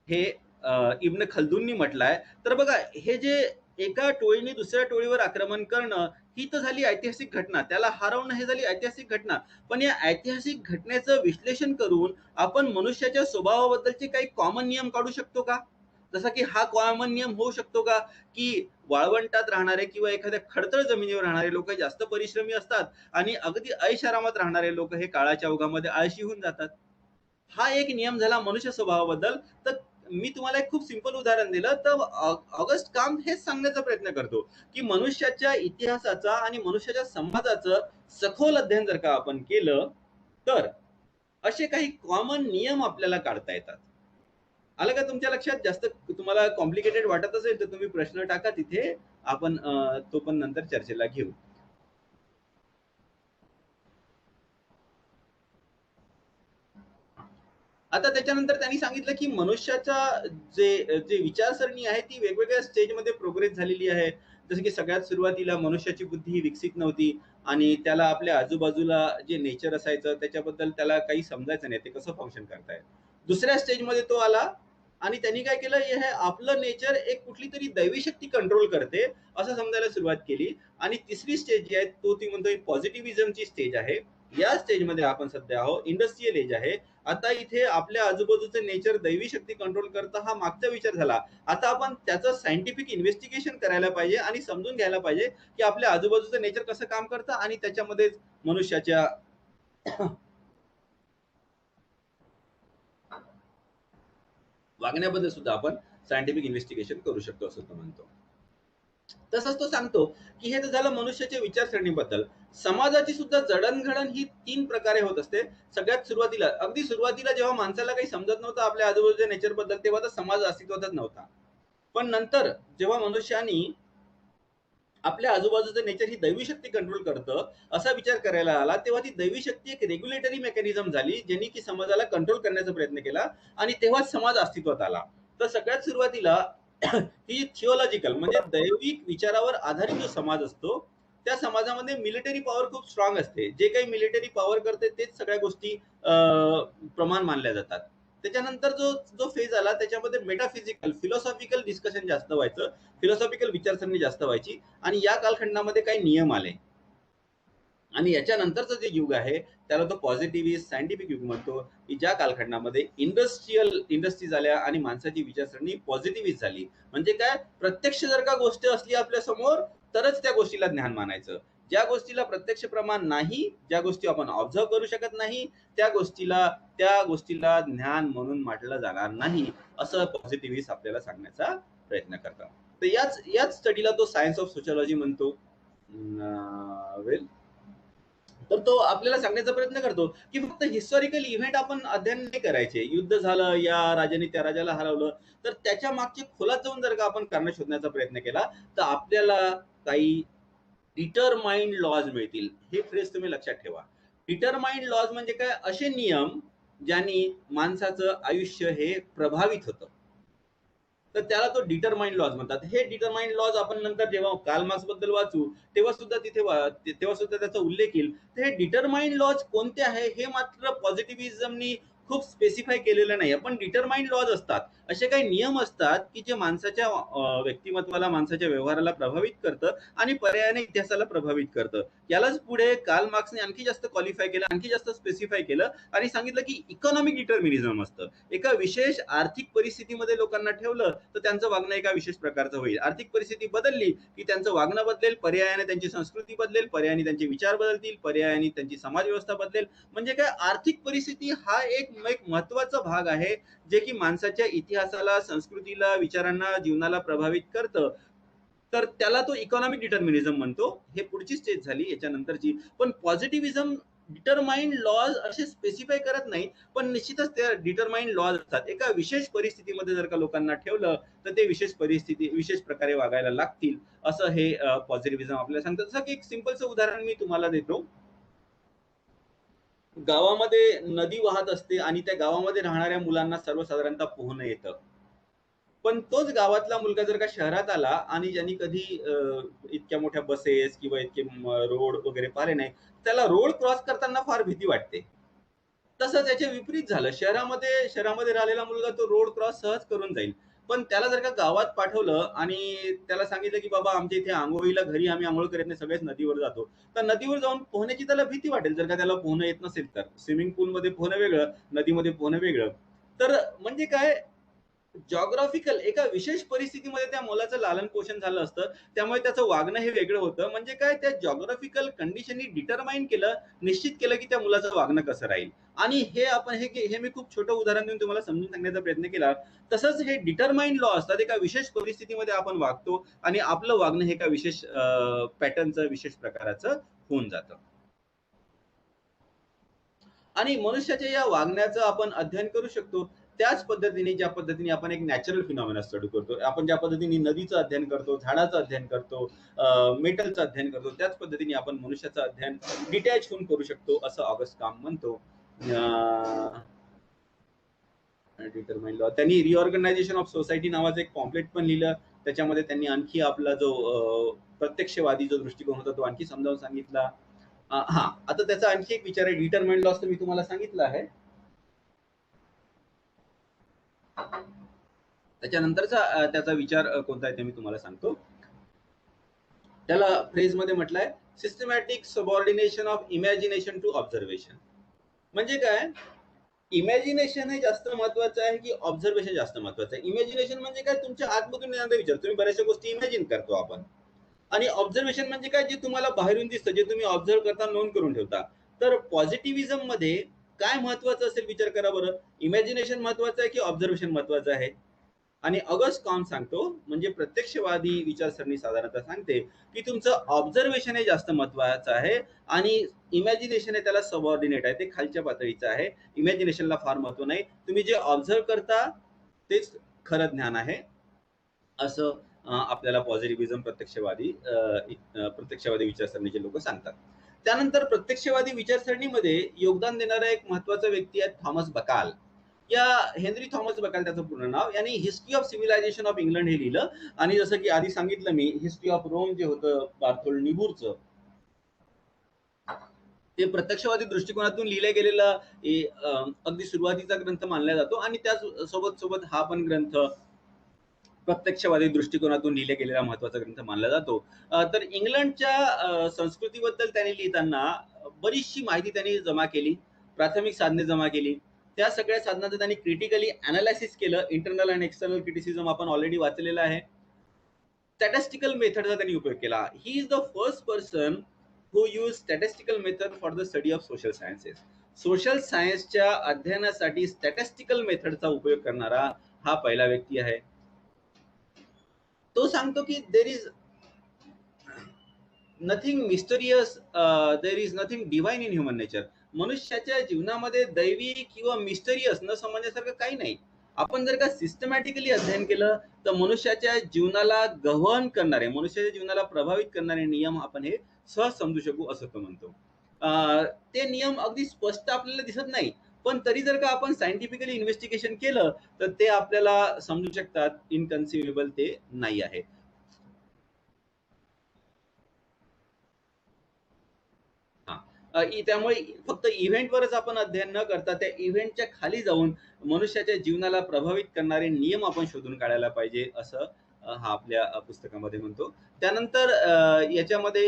हे इब्न खल्दूननी म्हटलंय. तर बघा, हे जे एका टोळीने दुसऱ्या टोळीवर आक्रमण करणं ही तर झाली ऐतिहासिक घटना, त्याला हरवणं हे झाली ऐतिहासिक घटना. पण या ऐतिहासिक घटनेचं विश्लेषण करून आपण मनुष्याच्या स्वभावाबद्दलचे काही कॉमन नियम काढू शकतो का? जसा की हा कॉमन नियम होऊ शकतो का की वाळवंटात राहणारे किंवा एखाद्या खडतर जमिनीवर राहणारे लोक जास्त परिश्रमी असतात आणि अगदी ऐषारामात राहणारे लोक हे काळाच्या ओघामध्ये आळशी होऊन जातात. हा एक नियम झाला मनुष्य स्वभावाबद्दल. तर मी तुम्हाला एक खूप सिंपल उदाहरण दिलं, तर ऑगस्ट काम्प हेच सांगण्याचा प्रयत्न करतो की मनुष्याच्या इतिहासाचा आणि मनुष्याच्या समाजाचं सखोल अध्ययन जर का आपण केलं तर असे काही कॉमन नियम आपल्याला काढता येतात. आलं का तुमच्या लक्षात? जास्त तुम्हाला कॉम्प्लिकेटेड वाटत असेल तर तुम्ही प्रश्न टाका तिथे, आपण तो पण नंतर चर्चेला घेऊ. आता त्याच्यानंतर त्यांनी सांगितलं की मनुष्याचा जे विचारसरणी आहे ती वेगवेगळ्या स्टेजमध्ये प्रोग्रेस झालेली आहे. जसं की सगळ्यात सुरुवातीला मनुष्याची बुद्धी ही विकसित नव्हती आणि त्याला आपल्या आजूबाजूला जे नेचर असायचं त्याच्याबद्दल त्याला काही समजायचं नाही, ते कसं फंक्शन करताय. दुसऱ्या स्टेजमध्ये तो आला आणि त्यांनी काय केलं, हे आपलं नेचर एक कुठली तरी दैवी शक्ती कंट्रोल करते असं समजायला सुरुवात केली. आणि तिसरी स्टेज जी आहे तो ती म्हणतो पॉझिटिव्हिजमची स्टेज आहे. या स्टेजमध्ये आपण सध्या आहोत, इंडस्ट्रियल एज आहे. आता इथे आपल्या आजूबाजूचं नेचर दैवी शक्ती कंट्रोल करता हा मागचा विचार झाला. आता आपण त्याचं सायंटिफिक इन्व्हेस्टिगेशन करायला पाहिजे आणि समजून घ्यायला पाहिजे की आपल्या आजूबाजूचं नेचर कसं काम करतं आणि त्याच्यामध्ये मनुष्याच्या वागण्याबद्दल सुद्धा आपण सायंटिफिक इन्व्हेस्टिगेशन करू शकतो असं तो म्हणतो. तसंच तो सांगतो की हे तर झालं मनुष्याच्या विचारसरणीबद्दल. समाजाची सुद्धा जडणघडण ही 3 प्रकारे होत असते. सगळ्यात सुरुवातीला, अगदी सुरुवातीला जेव्हा माणसाला काही समजत नव्हतं आपल्या आजूबाजूच्या नेचरबद्दल, तेव्हा तर समाज अस्तित्वातच नव्हता. पण नंतर जेव्हा मनुष्यानी आपल्या आजूबाजूचं नेचर ही दैवी शक्ती कंट्रोल करतं असा विचार करायला आला, तेव्हा ती दैवी शक्ती एक रेग्युलेटरी मेकॅनिझम झाली, ज्यांनी की समाजाला कंट्रोल करण्याचा प्रयत्न केला आणि तेव्हाच समाज अस्तित्वात आला. तर सगळ्यात सुरुवातीला ही थिओलॉजिकल म्हणजे दैविक विचारावर आधारित जो समाज असतो, त्या समाजामध्ये मिलिटरी पॉवर खूप स्ट्रॉंग असते. जे काही मिलिटरी पॉवर करते तेच सगळ्या गोष्टी प्रमाण मानल्या जातात. त्याच्यानंतर जो जो फेज आला त्याच्यामध्ये मेटाफिजिकल फिलॉसॉफिकल डिस्कशन जास्त व्हायचं, फिलॉसॉफिकल विचारसरणी जास्त व्हायची आणि या कालखंडामध्ये काही नियम आले. आणि याच्यानंतरचं जे युग आहे त्याला तो पॉझिटिव्हिस्ट सायंटिफिक युग म्हणतो, की ज्या कालखंडामध्ये इंडस्ट्रीज आल्या आणि माणसाची विचारसरणी पॉझिटिव्हिस्ट झाली. म्हणजे काय, प्रत्यक्ष जर का गोष्ट असली आपल्या समोर तरच त्या गोष्टीला ज्ञान मानायचं. ज्या गोष्टीला प्रत्यक्ष प्रमाण नाही, ज्या गोष्टी आपण ऑब्झर्व करू शकत नाही, त्या गोष्टीला ज्ञान म्हणून म्हटलं जाणार नाही, असं पॉझिटिव्हिस्ट आपल्याला सांगण्याचा प्रयत्न करतात. तर याच स्टडीला तो सायन्स ऑफ सोशिओलॉजी म्हणतो. वेल, तर तो आपल्याला सांगण्याचा प्रयत्न करतो की फक्त हिस्टॉरिकल इव्हेंट आपण अध्ययन नाही करायचे. युद्ध झालं, या राजाने त्या राजाला हरवलं, तर त्याच्या मागची खोलात जाऊन जर का आपण कारण शोधण्याचा प्रयत्न केला तर आपल्याला काही डिटरमाइंड लॉज मिळतील. हे फ्रेज तुम्ही लक्षात ठेवा. डिटरमाइंड लॉज म्हणजे काय, असे नियम ज्यांनी माणसाचं आयुष्य हे प्रभावित होतं, तर त्याला तो डिटरमाइंड लॉज म्हणतात. हे डिटरमाइंड लॉज आपण नंतर जेव्हा कार्ल मार्क्स बद्दल वाचू तेव्हा सुद्धा तेव्हा सुद्धा त्याचा उल्लेख येईल. तर हे डिटरमाइंड लॉज कोणते आहे हे मात्र पॉझिटिव्हिजमनी खूप स्पेसिफाय केलेलं नाही. पण डिटरमाइंड लॉज असतात, असे काही नियम असतात की जे माणसाच्या व्यक्तिमत्वाला, माणसाच्या व्यवहाराला प्रभावित करतं आणि पर्यायाने इतिहासाला प्रभावित करतं. यालाच पुढे कार्ल मार्क्सने आणखी जास्त क्वालिफाय केलं, आणखी जास्त स्पेसिफाय केलं आणि सांगितलं की इकॉनॉमिक डिटर्मिनिझम असतं. एका विशेष आर्थिक परिस्थितीमध्ये लोकांना ठेवलं तर त्यांचं वागणं एका विशेष प्रकारचं होईल. आर्थिक परिस्थिती बदलली की त्यांचं वागणं बदलेल, पर्यायाने त्यांची संस्कृती बदलेल, पर्यायाने त्यांचे विचार बदलतील, पर्यायाने त्यांची समाज व्यवस्था बदलेल. म्हणजे काय, आर्थिक परिस्थिती हा एक महत्वाचा भाग आहे जे की माणसाच्या इतिहासाला, संस्कृतीला, विचारांना, जीवनाला प्रभावित करतं. तर त्याला तो इकॉनॉमिक डिटर्मिनिझम म्हणतो. हे पुढची स्टेज झाली याच्यानंतरची. पण पॉझिटिव्हिजम डिटरमाइंड लॉज असे स्पेसिफाय करत नाही, पण निश्चितच त्या डिटरमाइंड लॉज असतात. एका विशेष परिस्थितीमध्ये जर का लोकांना ठेवलं तर ते विशेष प्रकारे वागायला लागतील, असं हे पॉझिटिव्हिजम आपल्याला सांगतं. जसं की एक सिंपलचं उदाहरण मी तुम्हाला देतो. गावामध्ये नदी वाहत असते आणि त्या गावामध्ये राहणाऱ्या मुलांना सर्वसाधारणतः पोहणं येतं. पण तोच गावातला मुलगा जर का शहरात आला आणि ज्यांनी कधी इतक्या मोठ्या बसेस किंवा इतके रोड वगैरे पाहिले नाही, त्याला रोड क्रॉस करताना फार भीती वाटते. तसं त्याचे विपरीत झालं. शहरामध्ये राहिलेला मुलगा तो रोड क्रॉस सहज करून जाईल. पण त्याला जर का गावात पाठवलं आणि त्याला सांगितलं की बाबा आमच्या इथे अंघोळीला घरी आम्ही अंघोळ करत नाही, सगळेच नदीवर जातो. तर नदीवर जाऊन पोहण्याची त्याला भीती वाटेल जर का त्याला पोहणं येत नसेल तर. स्विमिंग पूलमध्ये पोहणं वेगळं, नदीमध्ये पोहणं वेगळं. तर म्हणजे काय, जॉग्राफिकल एका विशेष परिस्थितीमध्ये त्या मुलाचं लालन पोषण झालं असतं, त्यामुळे त्याचं वागणं हे वेगळं होतं. म्हणजे काय, त्या जॉग्राफिकल कंडिशननी डिटरमाइन केलं, निश्चित केलं की त्या मुलाचं वागणं कसं राहील. आणि हे मी खूप छोटं उदाहरण देऊन तुम्हाला समजून सांगण्याचा प्रयत्न केला. तसंच हे डिटरमाइंड लॉ असतात. एका विशेष परिस्थितीमध्ये आपण वागतो आणि आपलं वागणं हे एका विशेष पॅटर्नचं, विशेष प्रकाराचं होऊन जातं. आणि मनुष्याच्या या वागण्याचं आपण अध्ययन करू शकतो त्याच पद्धतीने, ज्या पद्धतीने आपण एक नॅचरल फिनॉमिना स्टडी करतो. आपण ज्या पद्धतीने नदीचं अध्ययन करतो, झाडाचं अध्ययन करतो, मेटलचं अध्ययन करतो, त्याच पद्धतीने आपण मनुष्याचं अध्ययन डिटॅच होऊन करू शकतो, असं ऑगस्ट काम म्हणतो. Determine law. त्यांनी रिऑर्गनायझेशन ऑफ सोसायटी नावाचं एक पॉम्पलेट पण लिहिलं. त्याच्यामध्ये त्यांनी आणखी आपला जो प्रत्यक्षवादी जो दृष्टिकोन होता तो आणखी समजावून सांगितला. हा, आता त्याचा आणखी एक विचार आहे. डिटरमाइंड लॉस तर मी तुम्हाला सांगितलं आहे. त्याच्यानंतरचा त्याचा विचार कोणता आहे ते मी तुम्हाला सांगतो. त्याला फ्रेज मध्ये म्हटलंय systematic subordination of imagination to observation. म्हणजे काय, इमॅजिनेशन हे जास्त महत्वाचं आहे की ऑब्झर्वेशन जास्त महत्वाचं आहे. इमॅजिनेशन म्हणजे काय, तुमच्या आतमधून येणारा विचार, तुम्ही बऱ्याचशा गोष्टी इमॅजिन करतो आपण. आणि ऑब्झर्वेशन म्हणजे काय, जे तुम्हाला बाहेरून दिसतं, जे तुम्ही ऑब्झर्व करता, नोंद करून ठेवता. तर पॉझिटिव्हिजम मध्ये काय महत्वाचं असेल विचार करा बरं. इमॅजिनेशन महत्वाचं आहे की ऑब्झर्वेशन महत्वाचं आहे. आणि ऑगस्ट कॉम सांगतो म्हणजे प्रत्यक्षवादी विचारसरणी साधारणतः सांगते की तुमचं ऑब्झर्वेशन हे जास्त महत्वाचं आहे आणि इमॅजिनेशन हे त्याला सबऑर्डिनेट आहे, ते खालच्या पातळीचं आहे. इमॅजिनेशनला फार महत्व नाही. तुम्ही जे ऑब्झर्व करता तेच खरं ज्ञान आहे असं आपल्याला पॉझिटिव्हिझम प्रत्यक्षवादी विचारसरणीचे लोक सांगतात. त्यानंतर प्रत्यक्षवादी विचारसरणीमध्ये योगदान देणारा एक महत्वाचा व्यक्ती आहे थॉमस बकाल. या हेनरी थॉमस बकाल त्याचं पूर्ण नाव. यांनी history of civilization of England हे लिहिलं आणि जसं की आधी सांगितलं मी हिस्ट्री ऑफ रोम जे होतं बार्थोल्ड निबूरचं ते प्रत्यक्षवादी दृष्टिकोनातून लिहिल्या गेलेला अगदी सुरुवातीचा ग्रंथ मानला जातो आणि त्याच सोबत हा पण ग्रंथ प्रत्यक्षवादी दृष्टिकोनातून लिहिल्या गेलेला महत्वाचा ग्रंथ मानला जातो. तर इंग्लंडच्या संस्कृतीबद्दल त्यांनी लिहिताना बरीचशी माहिती त्यांनी जमा केली, प्राथमिक साधने जमा केली. त्या सगळ्या साधनांचं त्यांनी क्रिटिकली अनालायसिस केलं. इंटरनल आणि एक्सटर्नल क्रिटिसिझम आपण ऑलरेडी वाचलेलं आहे. स्टॅटिस्टिकल मेथडचा त्यांनी उपयोग केला. He is the first person who use statistical method for the study of social sciences. Social सायन्सच्या अध्ययनासाठी स्टॅटिस्टिकल मेथडचा उपयोग करणारा हा पहिला व्यक्ती आहे. तो सांगतो की there is nothing mysterious, there is nothing divine in human nature. मनुष्याच्या जीवनामध्ये दैवी किंवा मिस्टरियस न समजण्यासारखं काही नाही. आपण जर का सिस्टमॅटिकली अध्ययन केलं तर मनुष्याच्या जीवनाला गव्हर्न करणारे, मनुष्याच्या जीवनाला प्रभावित करणारे नियम आपण हे सहज समजू शकू असं तो म्हणतो. ते नियम अगदी स्पष्ट आपल्याला दिसत नाही, पण तरी जर का आपण सायंटिफिकली इन्व्हेस्टिगेशन केलं तर ते आपल्याला समजू शकतात. इनकन्सिव्हेबल ते नाही आहे. त्यामुळे फक्त इव्हेंटवरच आपण अध्ययन न करता त्या इव्हेंटच्या खाली जाऊन मनुष्याच्या जीवनाला प्रभावित करणारे नियम आपण शोधून काढायला पाहिजे असं हा आपल्या पुस्तकामध्ये म्हणतो. त्यानंतर याच्यामध्ये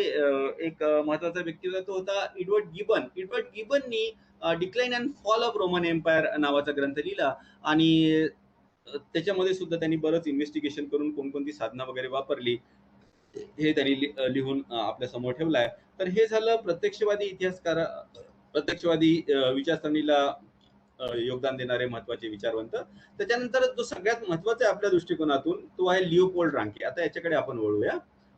एक महत्वाचा व्यक्ती होता, तो होता एडवर्ड गिबन. एडवर्ड गिबननी decline and fall of Roman empire नावाचा ग्रंथ लिहिला आणि त्याच्यामध्ये सुद्धा त्यांनी बरंच इन्व्हेस्टिगेशन करून कोणकोणती साधनं वगैरे वापरली हे त्यांनी लिहून आपल्या समोर ठेवलं आहे. तर हे झालं प्रत्यक्षवादी विचारसरणीला योगदान देणारे महत्वाचे विचारवंत. त्याच्यानंतर जो सगळ्यात महत्वाचा आहे आपल्या दृष्टिकोनातून तो आहे लिओपोल्ड रांके. आता याच्याकडे आपण वळूया.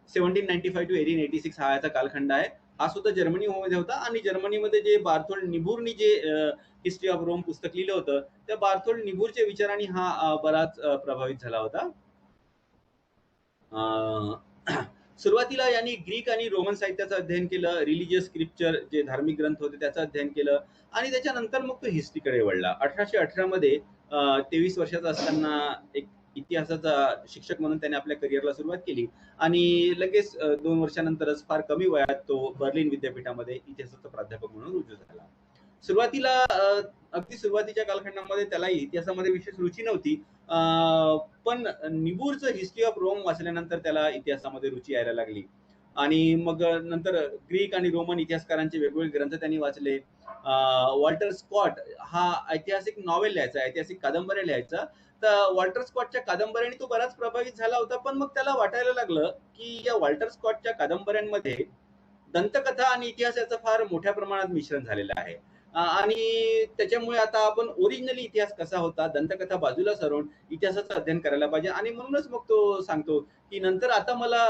1795 to 1886 हा याचा कालखंड आहे. हा सुद्धा जर्मनीमध्ये होता आणि जर्मनीमध्ये जे बार्थोल्ड निबूरनी जे हिस्ट्री ऑफ रोम पुस्तक लिहिलं होतं त्या बार्थोल्ड निबूरच्या विचारांनी हा बराच प्रभावित झाला होता. सुरुवातीला यांनी ग्रीक आणि रोमन साहित्याचं अध्ययन केलं, रिलिजियस स्क्रिप्चर जे धार्मिक ग्रंथ होते त्याचं अध्ययन केलं आणि त्याच्यानंतर मग तो हिस्ट्रीकडे वळला. 1818 मध्ये 23 वर्षाचा असताना एक इतिहासाचा शिक्षक म्हणून त्याने आपल्या करिअरला सुरुवात केली आणि लगेच 2 वर्षानंतरच फार कमी वयात तो बर्लिन विद्यापीठामध्ये इतिहासाचा प्राध्यापक म्हणून रुजू झाला. सुरुवातीला अगदी सुरुवातीच्या कालखंडामध्ये त्याला इतिहासामध्ये विशेष रुची नव्हती, पण निबूरचं हिस्ट्री ऑफ रोम वाचल्यानंतर त्याला इतिहासामध्ये रुची यायला लागली आणि मग नंतर ग्रीक आणि रोमन इतिहासकारांचे वेगवेगळे ग्रंथ त्यांनी वाचले. वॉल्टर स्कॉट हा ऐतिहासिक नॉवेल लिहायचा, ऐतिहासिक कादंबऱ्या लिहायचा. तर वॉल्टर स्कॉटच्या कादंबऱ्यांनी तो बराच प्रभावित झाला होता, पण मग त्याला वाटायला लागलं की या वॉल्टर स्कॉटच्या कादंबऱ्यांमध्ये दंतकथा आणि इतिहास याचं फार मोठ्या प्रमाणात मिश्रण झालेलं आहे आणि त्याच्यामुळे आता आपण ओरिजिनली इतिहास कसा होता दंतकथा बाजूला सरून इतिहासाचं अध्ययन करायला पाहिजे. आणि म्हणूनच मग तो सांगतो की नंतर आता मला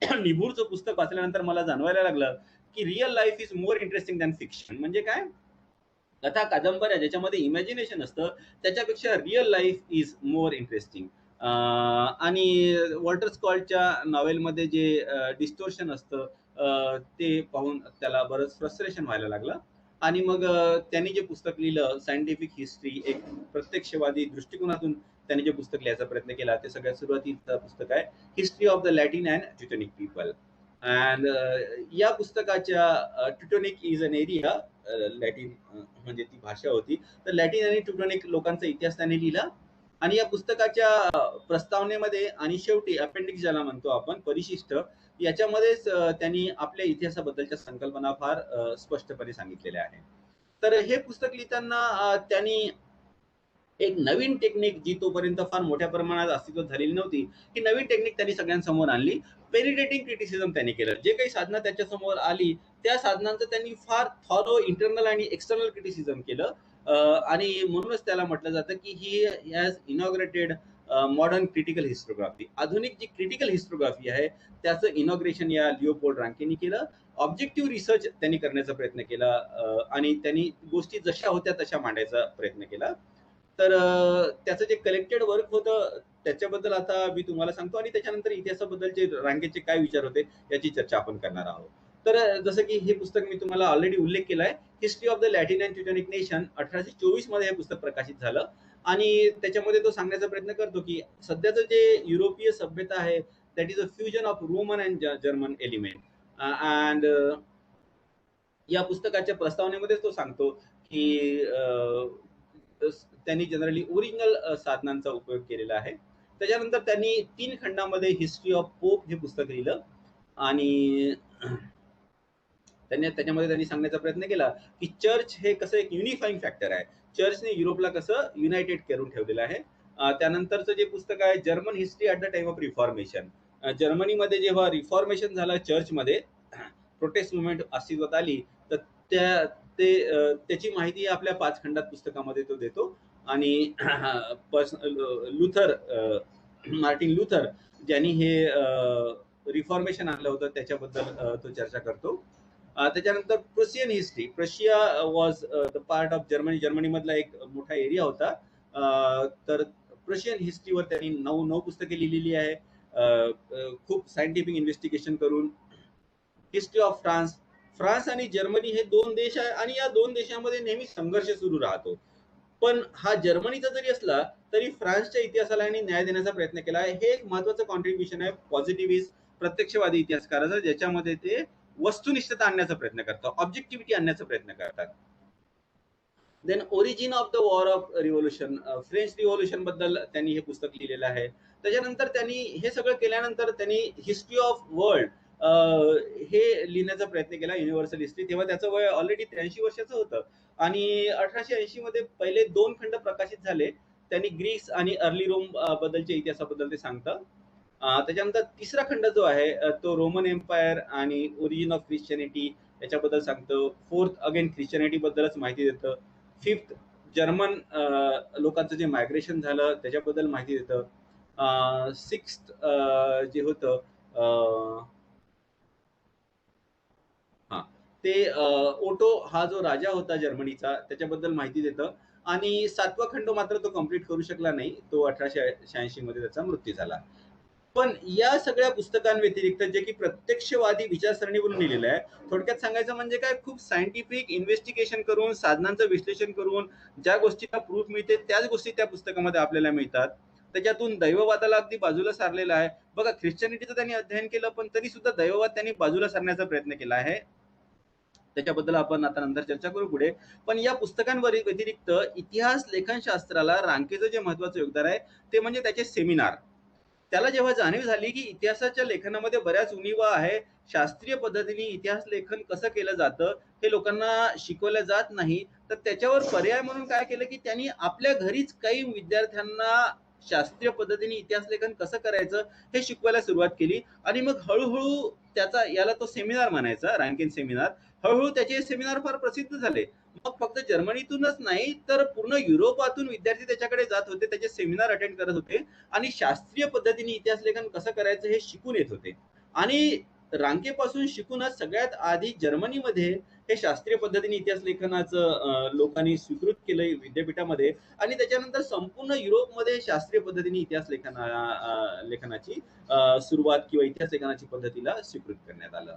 निबूरचं पुस्तक वाचल्यानंतर मला जाणवायला लागलं की real life is more interesting than fiction. म्हणजे काय, कथा कादंबऱ्या ज्याच्यामध्ये इमॅजिनेशन असतं त्याच्यापेक्षा real life is more interesting. आणि वॉल्टर स्कॉटच्या नॉवेलमध्ये जे डिस्टोर्शन असतं ते पाहून त्याला बरंच फ्रस्ट्रेशन व्हायला लागलं आणि मग त्यांनी जे पुस्तक लिहिलं सायंटिफिक हिस्ट्री, एक प्रत्यक्षवादी दृष्टिकोनातून त्यांनी जे पुस्तक लिहायचा प्रयत्न केला ते सगळ्यात सुरुवातीचं पुस्तक आहे history of the Latin and Teutonic people. And या पुस्तकाच्या Teutonic is an area, Latin म्हणजे ती भाषा होती, तर लॅटिन आणि टिटोनिक लोकांचा इतिहास त्याने लिहिला. आणि या पुस्तकाच्या प्रस्तावनेमध्ये आणि शेवटी अपेंडिक्स ज्याला म्हणतो आपण परिशिष्ट, याच्यामध्येच त्यांनी आपल्या इतिहासाबद्दलच्या संकल्पना फार स्पष्टपणे सांगितलेल्या आहे. तर हे पुस्तक लिहिताना त्यांनी एक नवीन टेक्निक जी तोपर्यंत फार मोठ्या प्रमाणात अस्तित्वात झालेली नव्हती, ही नवीन टेक्निक त्यांनी सगळ्यांसमोर आणली. पेनिट्रेटिंग क्रिटिसिझम त्यांनी केलं. जे काही साधनं त्याच्यासमोर आली त्या साधनांचं त्यांनी फार थॉरो इंटरनल आणि एक्सटर्नल क्रिटिसिझम केलं आणि म्हणूनच त्याला म्हटलं जातं की he has inaugurated modern critical historiography. आधुनिक जी क्रिटिकल हिस्टोग्राफी आहे त्याचं इनॉग्रेशन या लिओपोल्ड रांकेनी केलं. ऑब्जेक्टिव्ह रिसर्च त्यांनी करण्याचा प्रयत्न केला आणि त्यांनी गोष्टी जशा होत्या तशा मांडायचा प्रयत्न केला. तर त्याचं जे कलेक्टेड वर्क होतं त्याच्याबद्दल आता मी तुम्हाला सांगतो आणि त्याच्यानंतर इतिहासाबद्दलचे रांकेचे काय विचार होते याची चर्चा आपण करणार आहोत. तर जसं की हे पुस्तक मी तुम्हाला ऑलरेडी उल्लेख केलाय, history of the Latin and Teutonic nation 1824 मध्ये हे पुस्तक प्रकाशित झालं आणि त्याच्यामध्ये तो सांगण्याचा प्रयत्न करतो की सध्याचं जे युरोपीय सभ्यता आहे that is a fusion of Roman and German element. And या पुस्तकाच्या प्रस्तावनेमध्ये तो सांगतो की त्यांनी जनरली ओरिजिनल साधनांचा उपयोग केलेला आहे. त्याच्यानंतर त्यांनी 3 खंडामध्ये हिस्ट्री ऑफ पोप हे पुस्तक लिहिलं आणि त्याच्यामध्ये त्यांनी सांगण्याचा प्रयत्न केला की चर्च हे कसं एक युनिफाईंग फॅक्टर आहे. चर्चने युरोपला कसं युनायटेड करून ठेवलेलं आहे. त्यानंतरचं जे पुस्तक आहे German history at the time of reformation. जर्मनीमध्ये जेव्हा रिफॉर्मेशन झालं चर्चमध्ये, प्रोटेस्ट मुवमेंट अस्तित्वात आली, तर त्याची माहिती आपल्या 5 खंडात पुस्तकामध्ये तो देतो आणि लुथर, मार्टिन लुथर ज्यांनी हे रिफॉर्मेशन आणलं होतं त्याच्याबद्दल तो चर्चा करतो. त्याच्यानंतर Prussian history. Prussia was the part of Germany. जर्मनीमधला एक मोठा एरिया होता. तर प्रुशियन हिस्ट्रीवर त्यांनी 9 पुस्तके लिहिलेली आहे खूप सायंटिफिक इन्व्हेस्टिगेशन करून. History of France. फ्रान्स आणि जर्मनी हे 2 देश आहे आणि या 2 देशांमध्ये नेहमी संघर्ष सुरू राहतो. पण हा जर्मनीचा जरी असला तरी फ्रान्सच्या इतिहासाला यांनी न्याय देण्याचा प्रयत्न केला आहे. हे एक महत्वाचं कॉन्ट्रीब्युशन आहे पॉझिटिव्हिस्ट प्रत्यक्षवादी इतिहासकाराचं, ज्याच्यामध्ये ते वस्तुनिष्ठता आणण्याचा प्रयत्न करतात, ऑब्जेक्टिव्हिटी आणण्याचा प्रयत्न करतात. Then origin of the war of revolution. French revolution बद्दल त्यांनी हे पुस्तक लिहिलेलं आहे. त्याच्यानंतर त्यांनी हे सगळं केल्यानंतर त्यांनी हिस्ट्री ऑफ वर्ल्ड हे लिहिण्याचा प्रयत्न केला, युनिव्हर्सल हिस्ट्री. तेव्हा त्याचं वय ऑलरेडी 83 वर्षाचं होतं आणि 1880 मध्ये पहिले 2 खंड प्रकाशित झाले. त्यांनी ग्रीस आणि अर्ली रोम बद्दलच्या इतिहासाबद्दल ते सांगतं. त्याच्यानंतर 3रा खंड जो आहे तो रोमन एम्पायर आणि ओरिजिन ऑफ ख्रिश्चनिटी याच्याबद्दल सांगतो. 4th अगेन ख्रिश्चनिटी बद्दलच माहिती देतं. 5th जर्मन लोकांचं जे मायग्रेशन झालं त्याच्याबद्दल माहिती देतं. 6th जे होतं ते ओटो हा जो राजा होता जर्मनीचा त्याच्याबद्दल माहिती देतं आणि 7वा खंड मात्र तो कंप्लीट करू शकला नाही. तो 1886 मध्ये त्याचा मृत्यू झाला. पण या सगळ्या पुस्तकांव्यतिरिक्त जे की प्रत्यक्षवादी विचारसरणीवरून लिहिलेलं आहे, थोडक्यात सांगायचं म्हणजे काय, खूप सायंटिफिक इन्व्हेस्टिगेशन करून, साधनांचं विश्लेषण करून ज्या गोष्टीला प्रूफ मिळते त्याच गोष्टी त्या पुस्तकामध्ये आपल्याला मिळतात. त्याच्यातून दैववादाला अगदी बाजूला सारलेला आहे. बघा, ख्रिश्चनिटीचं त्यांनी अध्ययन केलं पण तरी सुद्धा दैववाद त्यांनी बाजूला सारण्याचा प्रयत्न केला आहे. त्याच्याबद्दल आपण आता नंतर चर्चा करू पुढे. पण या पुस्तकांवर व्यतिरिक्त इतिहास लेखनशास्त्राला रांकेचं जे महत्वाचं योगदान आहे ते म्हणजे त्याचे सेमिनार. त्याला जेव्हा जाणीव झाली की इतिहासाच्या लेखनामध्ये बऱ्याच उणिवा आहे, शास्त्रीय पद्धतीने इतिहास लेखन कसं केलं जातं हे लोकांना शिकवलं जात नाही, तर त्याच्यावर पर्याय म्हणून काय केलं की त्यांनी आपल्या घरीच काही विद्यार्थ्यांना शास्त्रीय पद्धतीने इतिहास लेखन कसं करायचं हे शिकवायला सुरुवात केली. आणि मग हळूहळू त्याचा, याला तो सेमिनार म्हणायचा, रांकेन सेमिनार. हळूहळू त्याचे सेमिनार फार प्रसिद्ध झाले. मग फक्त जर्मनीतूनच नाही तर पूर्ण युरोपातून विद्यार्थी त्याच्याकडे जात होते, त्याचे सेमिनार अटेंड करत होते आणि शास्त्रीय पद्धतीने इतिहास लेखन कसं करायचं हे शिकून येत होते. आणि रांकेपासून शिकूनच सगळ्यात आधी जर्मनीमध्ये हे शास्त्रीय पद्धतीने इतिहास लेखनाचं लोकांनी स्वीकृत केलं विद्यापीठामध्ये आणि त्याच्यानंतर संपूर्ण युरोपमध्ये शास्त्रीय पद्धतीने इतिहास लेखनाची सुरुवात किंवा इतिहास लेखनाची पद्धतीला स्वीकृत करण्यात आलं.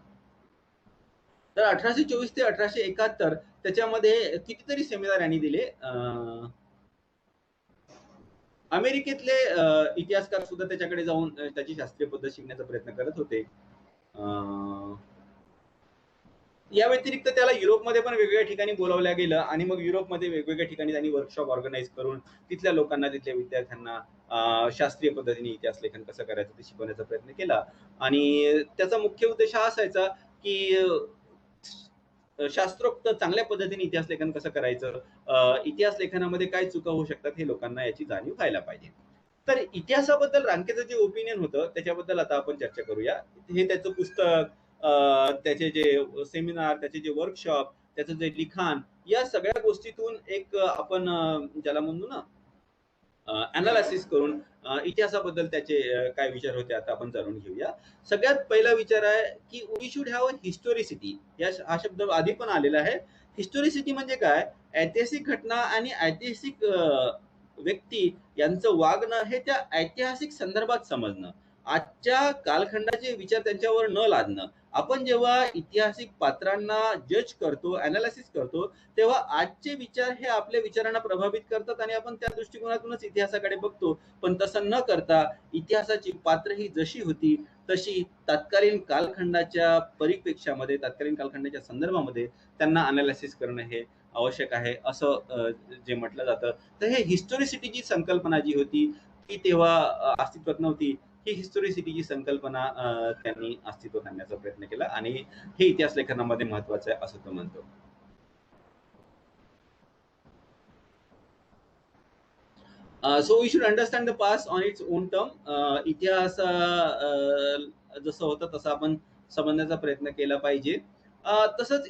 तर 1824 ते 1871 त्याच्यामध्ये कितीतरी सेमिनार यांनी दिले. अमेरिकेतले इतिहासकार सुद्धा त्याच्याकडे जाऊन त्याची शास्त्रीय पद्धत शिकण्याचा प्रयत्न करत होते. या व्यतिरिक्त त्याला युरोपमध्ये पण वेगवेगळ्या ठिकाणी बोलावल्या गेलं आणि मग युरोपमध्ये वेगवेगळ्या ठिकाणी त्यांनी वर्कशॉप ऑर्गनाईज करून तिथल्या लोकांना, तिथल्या विद्यार्थ्यांना शास्त्रीय पद्धतीने इतिहास लेखन कसं करायचं ते शिकवण्याचा प्रयत्न केला. आणि त्याचा मुख्य उद्देश हा असायचा की शास्त्रोक्त चांगल्या पद्धतीने इतिहास लेखन कसं करायचं, इतिहास लेखनामध्ये काय चुका होऊ शकतात हे लोकांना याची जाणीव व्हायला पाहिजे. तर इतिहासाबद्दल रांकेचं जे ओपिनियन होतं त्याच्याबद्दल आता आपण चर्चा करूया. हे त्याचं पुस्तक, त्याचे जे सेमिनार, त्याचे जे वर्कशॉप, त्याचं जे लिखाण, या सगळ्या गोष्टीतून एक आपण ज्याला म्हणू ना अनालिसिस करून इतिहासाबद्दल त्याचे काय विचार होते आता आपण जाणून घेऊया. सगळ्यात पहिला विचार आहे की we should have a historicity. हा शब्द आधी पण आलेला आहे. हिस्टोरिसिटी म्हणजे काय? ऐतिहासिक घटना आणि ऐतिहासिक व्यक्ती यांचं वागणं हे त्या ऐतिहासिक संदर्भात समजणं, आजच्या कालखंडाचे विचार त्यांच्यावर न लादणं. आपण जेव्हा ऐतिहासिक पात्रांना जज करतो, अनालिसिस करतो, तेव्हा आजचे विचार हे आपल्या विचारांना प्रभावित करतात आणि आपण त्या दृष्टिकोनातूनच इतिहासाकडे बघतो. पण तसं न करता इतिहासाची पात्र ही जशी होती तशी तत्कालीन कालखंडाच्या परिप्रेक्ष्यामध्ये, तत्कालीन कालखंडाच्या संदर्भामध्ये त्यांना अनालिसिस करणं हे आवश्यक आहे, असं जे म्हटलं जातं. तर हे हिस्टोरिसिटीची संकल्पना जी होती ती तेव्हा अस्तित्वात नव्हती. ही हिस्टोरिसिटीची संकल्पना त्यांनी अस्तित्वात आणण्याचा प्रयत्न केला आणि हे इतिहास लेखनामध्ये महत्वाचं आहे असं तो म्हणतो. So we should understand the past on its own term. इतिहास जसं होतं तसं आपण समजण्याचा प्रयत्न केला पाहिजे. तसंच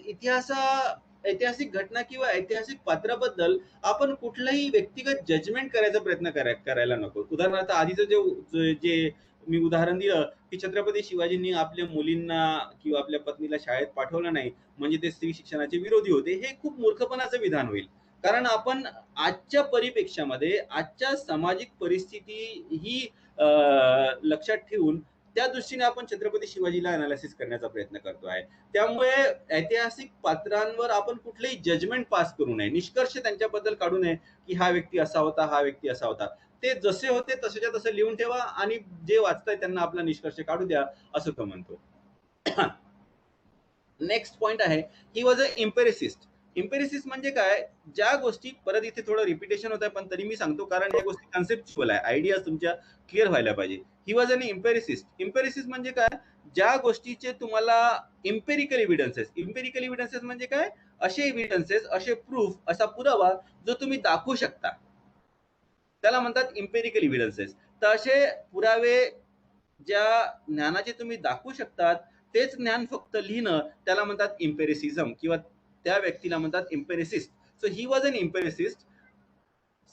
ऐतिहासिक घटना किंवा ऐतिहासिक पात्राबद्दल आपण कुठलाही व्यक्तिगत जजमेंट करायचा प्रयत्न करायला नको. उदाहरणार्थ आधीचं जे मी उदाहरण दिलं की छत्रपती शिवाजींनी आपल्या मुलींना किंवा आपल्या पत्नीला शाळेत पाठवलं नाही म्हणजे ते स्त्री शिक्षणाचे विरोधी होते, हे खूप मूर्खपणाचं विधान होईल. कारण आपण आजच्या परिप्रेक्ष्यामध्ये आजच्या सामाजिक परिस्थिती ही लक्षात ठेवून त्या दृष्टीने आपण छत्रपती शिवाजीला अनालिसिस करण्याचा प्रयत्न करतो आहे. त्यामुळे ऐतिहासिक पात्रांवर आपण कुठलेही जजमेंट पास करू नये, निष्कर्ष त्यांच्याबद्दल काढू नये की हा व्यक्ती असा होता, हा व्यक्ती असा होता. ते जसे होते तसेच्या तसे लिहून ठेवा आणि जे वाचताय त्यांना आपला निष्कर्ष काढू द्या, असं तो म्हणतो. नेक्स्ट पॉइंट आहे, ही वॉज अ इम्पेरिसिस्ट. इम्पेरिसिस्ट म्हणजे काय? ज्या गोष्टी, परत इथे थोडं रिपिटेशन होत आहे पण तरी मी सांगतो कारण या गोष्टी कन्सेप्च्युअल आहे, आयडिया तुमच्या क्लिअर व्हायला पाहिजे. He was an इम्पेरिसिस्ट. इम्पेरिसिस्ट म्हणजे काय? ज्या गोष्टीचे तुम्हाला इम्पेरिकल एव्हिडन्सेस म्हणजे काय? असे एव्हिडन्सेस, असे प्रूफ, असा पुरावा जो तुम्ही दाखवू शकता, त्याला म्हणतात इम्पेरिकल एव्हिडन्सेस. तर असे पुरावे ज्या ज्ञानाचे तुम्ही दाखवू शकतात तेच ज्ञान फक्त लिहिणं, त्याला म्हणतात इम्पेरिसिझम किंवा त्या व्यक्तीला म्हणतात इम्पेरिसिस्ट. So he was an इम्पेरिसिस्ट.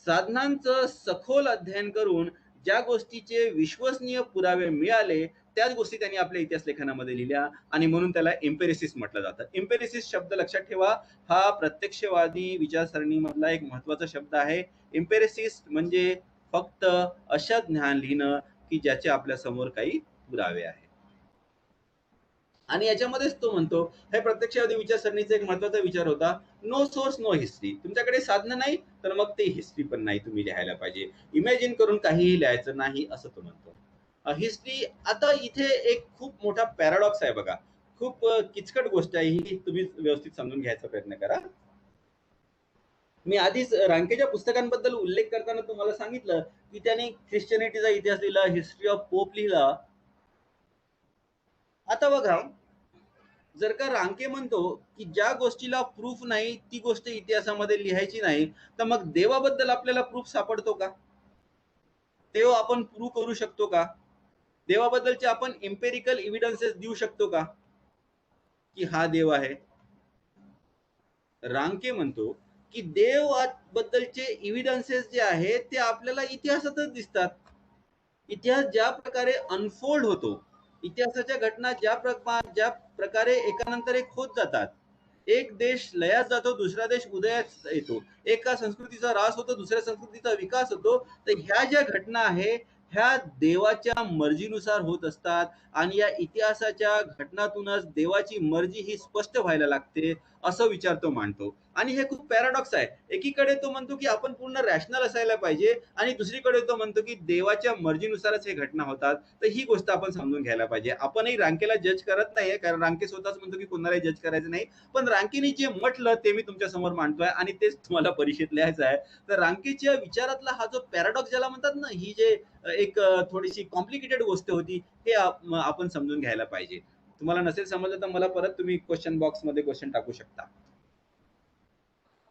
साधनांचं सखोल अध्ययन करून ज्या गोष्टीचे विश्वसनीय पुरावे मिळाले त्याच गोष्टी त्यांनी आपल्या इतिहास लेखनामध्ये लिहिल्या आणि म्हणून त्याला इम्पेरिसिस्ट म्हटलं जातं. इम्पेरिसिस्ट शब्द लक्षात ठेवा, हा प्रत्यक्षवादी विचारसरणीमधला एक महत्वाचा शब्द आहे. इम्पेरिसिस्ट म्हणजे फक्त अशा ज्ञान लिहिणं की ज्याचे आपल्या समोर काही पुरावे आहेत. आणि याच्यामध्येच तो म्हणतो, हे प्रत्यक्षवादी विचारसरणीचा एक महत्वाचा विचार होता, नो सोर्स नो हिस्ट्री. तुमच्याकडे साधनं नाही तर मग ते हिस्ट्री पण नाही तुम्ही लिहायला पाहिजे, इमॅजिन करून काहीही लिहायचं नाही, असं तो म्हणतो. हिस्ट्री, आता इथे एक खूप मोठा पॅराडॉक्स आहे बघा, खूप किचकट गोष्ट आहे ही, तुम्ही व्यवस्थित समजून घ्यायचा प्रयत्न करा. मी आधीच रांकेच्या पुस्तकांबद्दल उल्लेख करताना तुम्हाला सांगितलं की त्याने ख्रिश्चनिटीचा इतिहास लिहिला, हिस्ट्री ऑफ पोप लिहिला. आता बघा, जर का रांके म्हणतो की ज्या गोष्टीला प्रूफ नाही ती गोष्ट इतिहासामध्ये लिहायची नाही, तर मग देवाबद्दल आपल्याला प्रूफ सापडतो का? देव आपण प्रूव्ह करू शकतो का? देवाबद्दलचे आपण इम्पेरिकल एव्हिडन्सेस देऊ शकतो का की हा देव आहे? रांके म्हणतो की देव बद्दलचे एव्हिडन्सेस जे आहेत ते आपल्याला इतिहासातच दिसतात. इतिहास ज्या प्रकारे अनफोल्ड होतो, इतिहासाच्या घटना ज्या प्रकारे एकानंतर एक होत जातात, एक देश लयात जातो, दुसरा देश उदयात येतो, एका संस्कृतीचा ऱ्हास होतो, दुसऱ्या संस्कृतीचा विकास होतो. तर ह्या ज्या घटना आहे ह्या देवाच्या मर्जीनुसार होत असतात आणि या इतिहासाच्या घटनातूनच देवाची मर्जी ही स्पष्ट व्हायला लागते, असं विचार तो मांडतो. आणि हे खूप पॅराडॉक्स आहे. एकीकडे तो म्हणतो की आपण पूर्ण रॅशनल असायला पाहिजे आणि दुसरीकडे तो म्हणतो की देवाच्या मर्जीनुसारच हे घटना होतात. तर ही गोष्ट आपण समजून घ्यायला पाहिजे. आपणही रांकेला जज करत नाहीये, कारण रांके स्वतःच म्हणतो की कोणालाही जज करायचं नाही, पण रांकेने जे म्हटलं ते मी तुमच्या समोर मांडतोय आणि तेच तुम्हाला परीक्षेत लिहायचं आहे. तर रांकेच्या विचारातला हा जो पॅराडॉक्स ज्याला म्हणतात ना, ही जे एक थोडीशी कॉम्प्लिकेटेड गोष्ट होती, हे आपण समजून घ्यायला पाहिजे. तुम्हाला नसेल समजलं तर मला परत तुम्ही क्वेश्चन बॉक्स मध्ये क्वेश्चन टाकू शकता.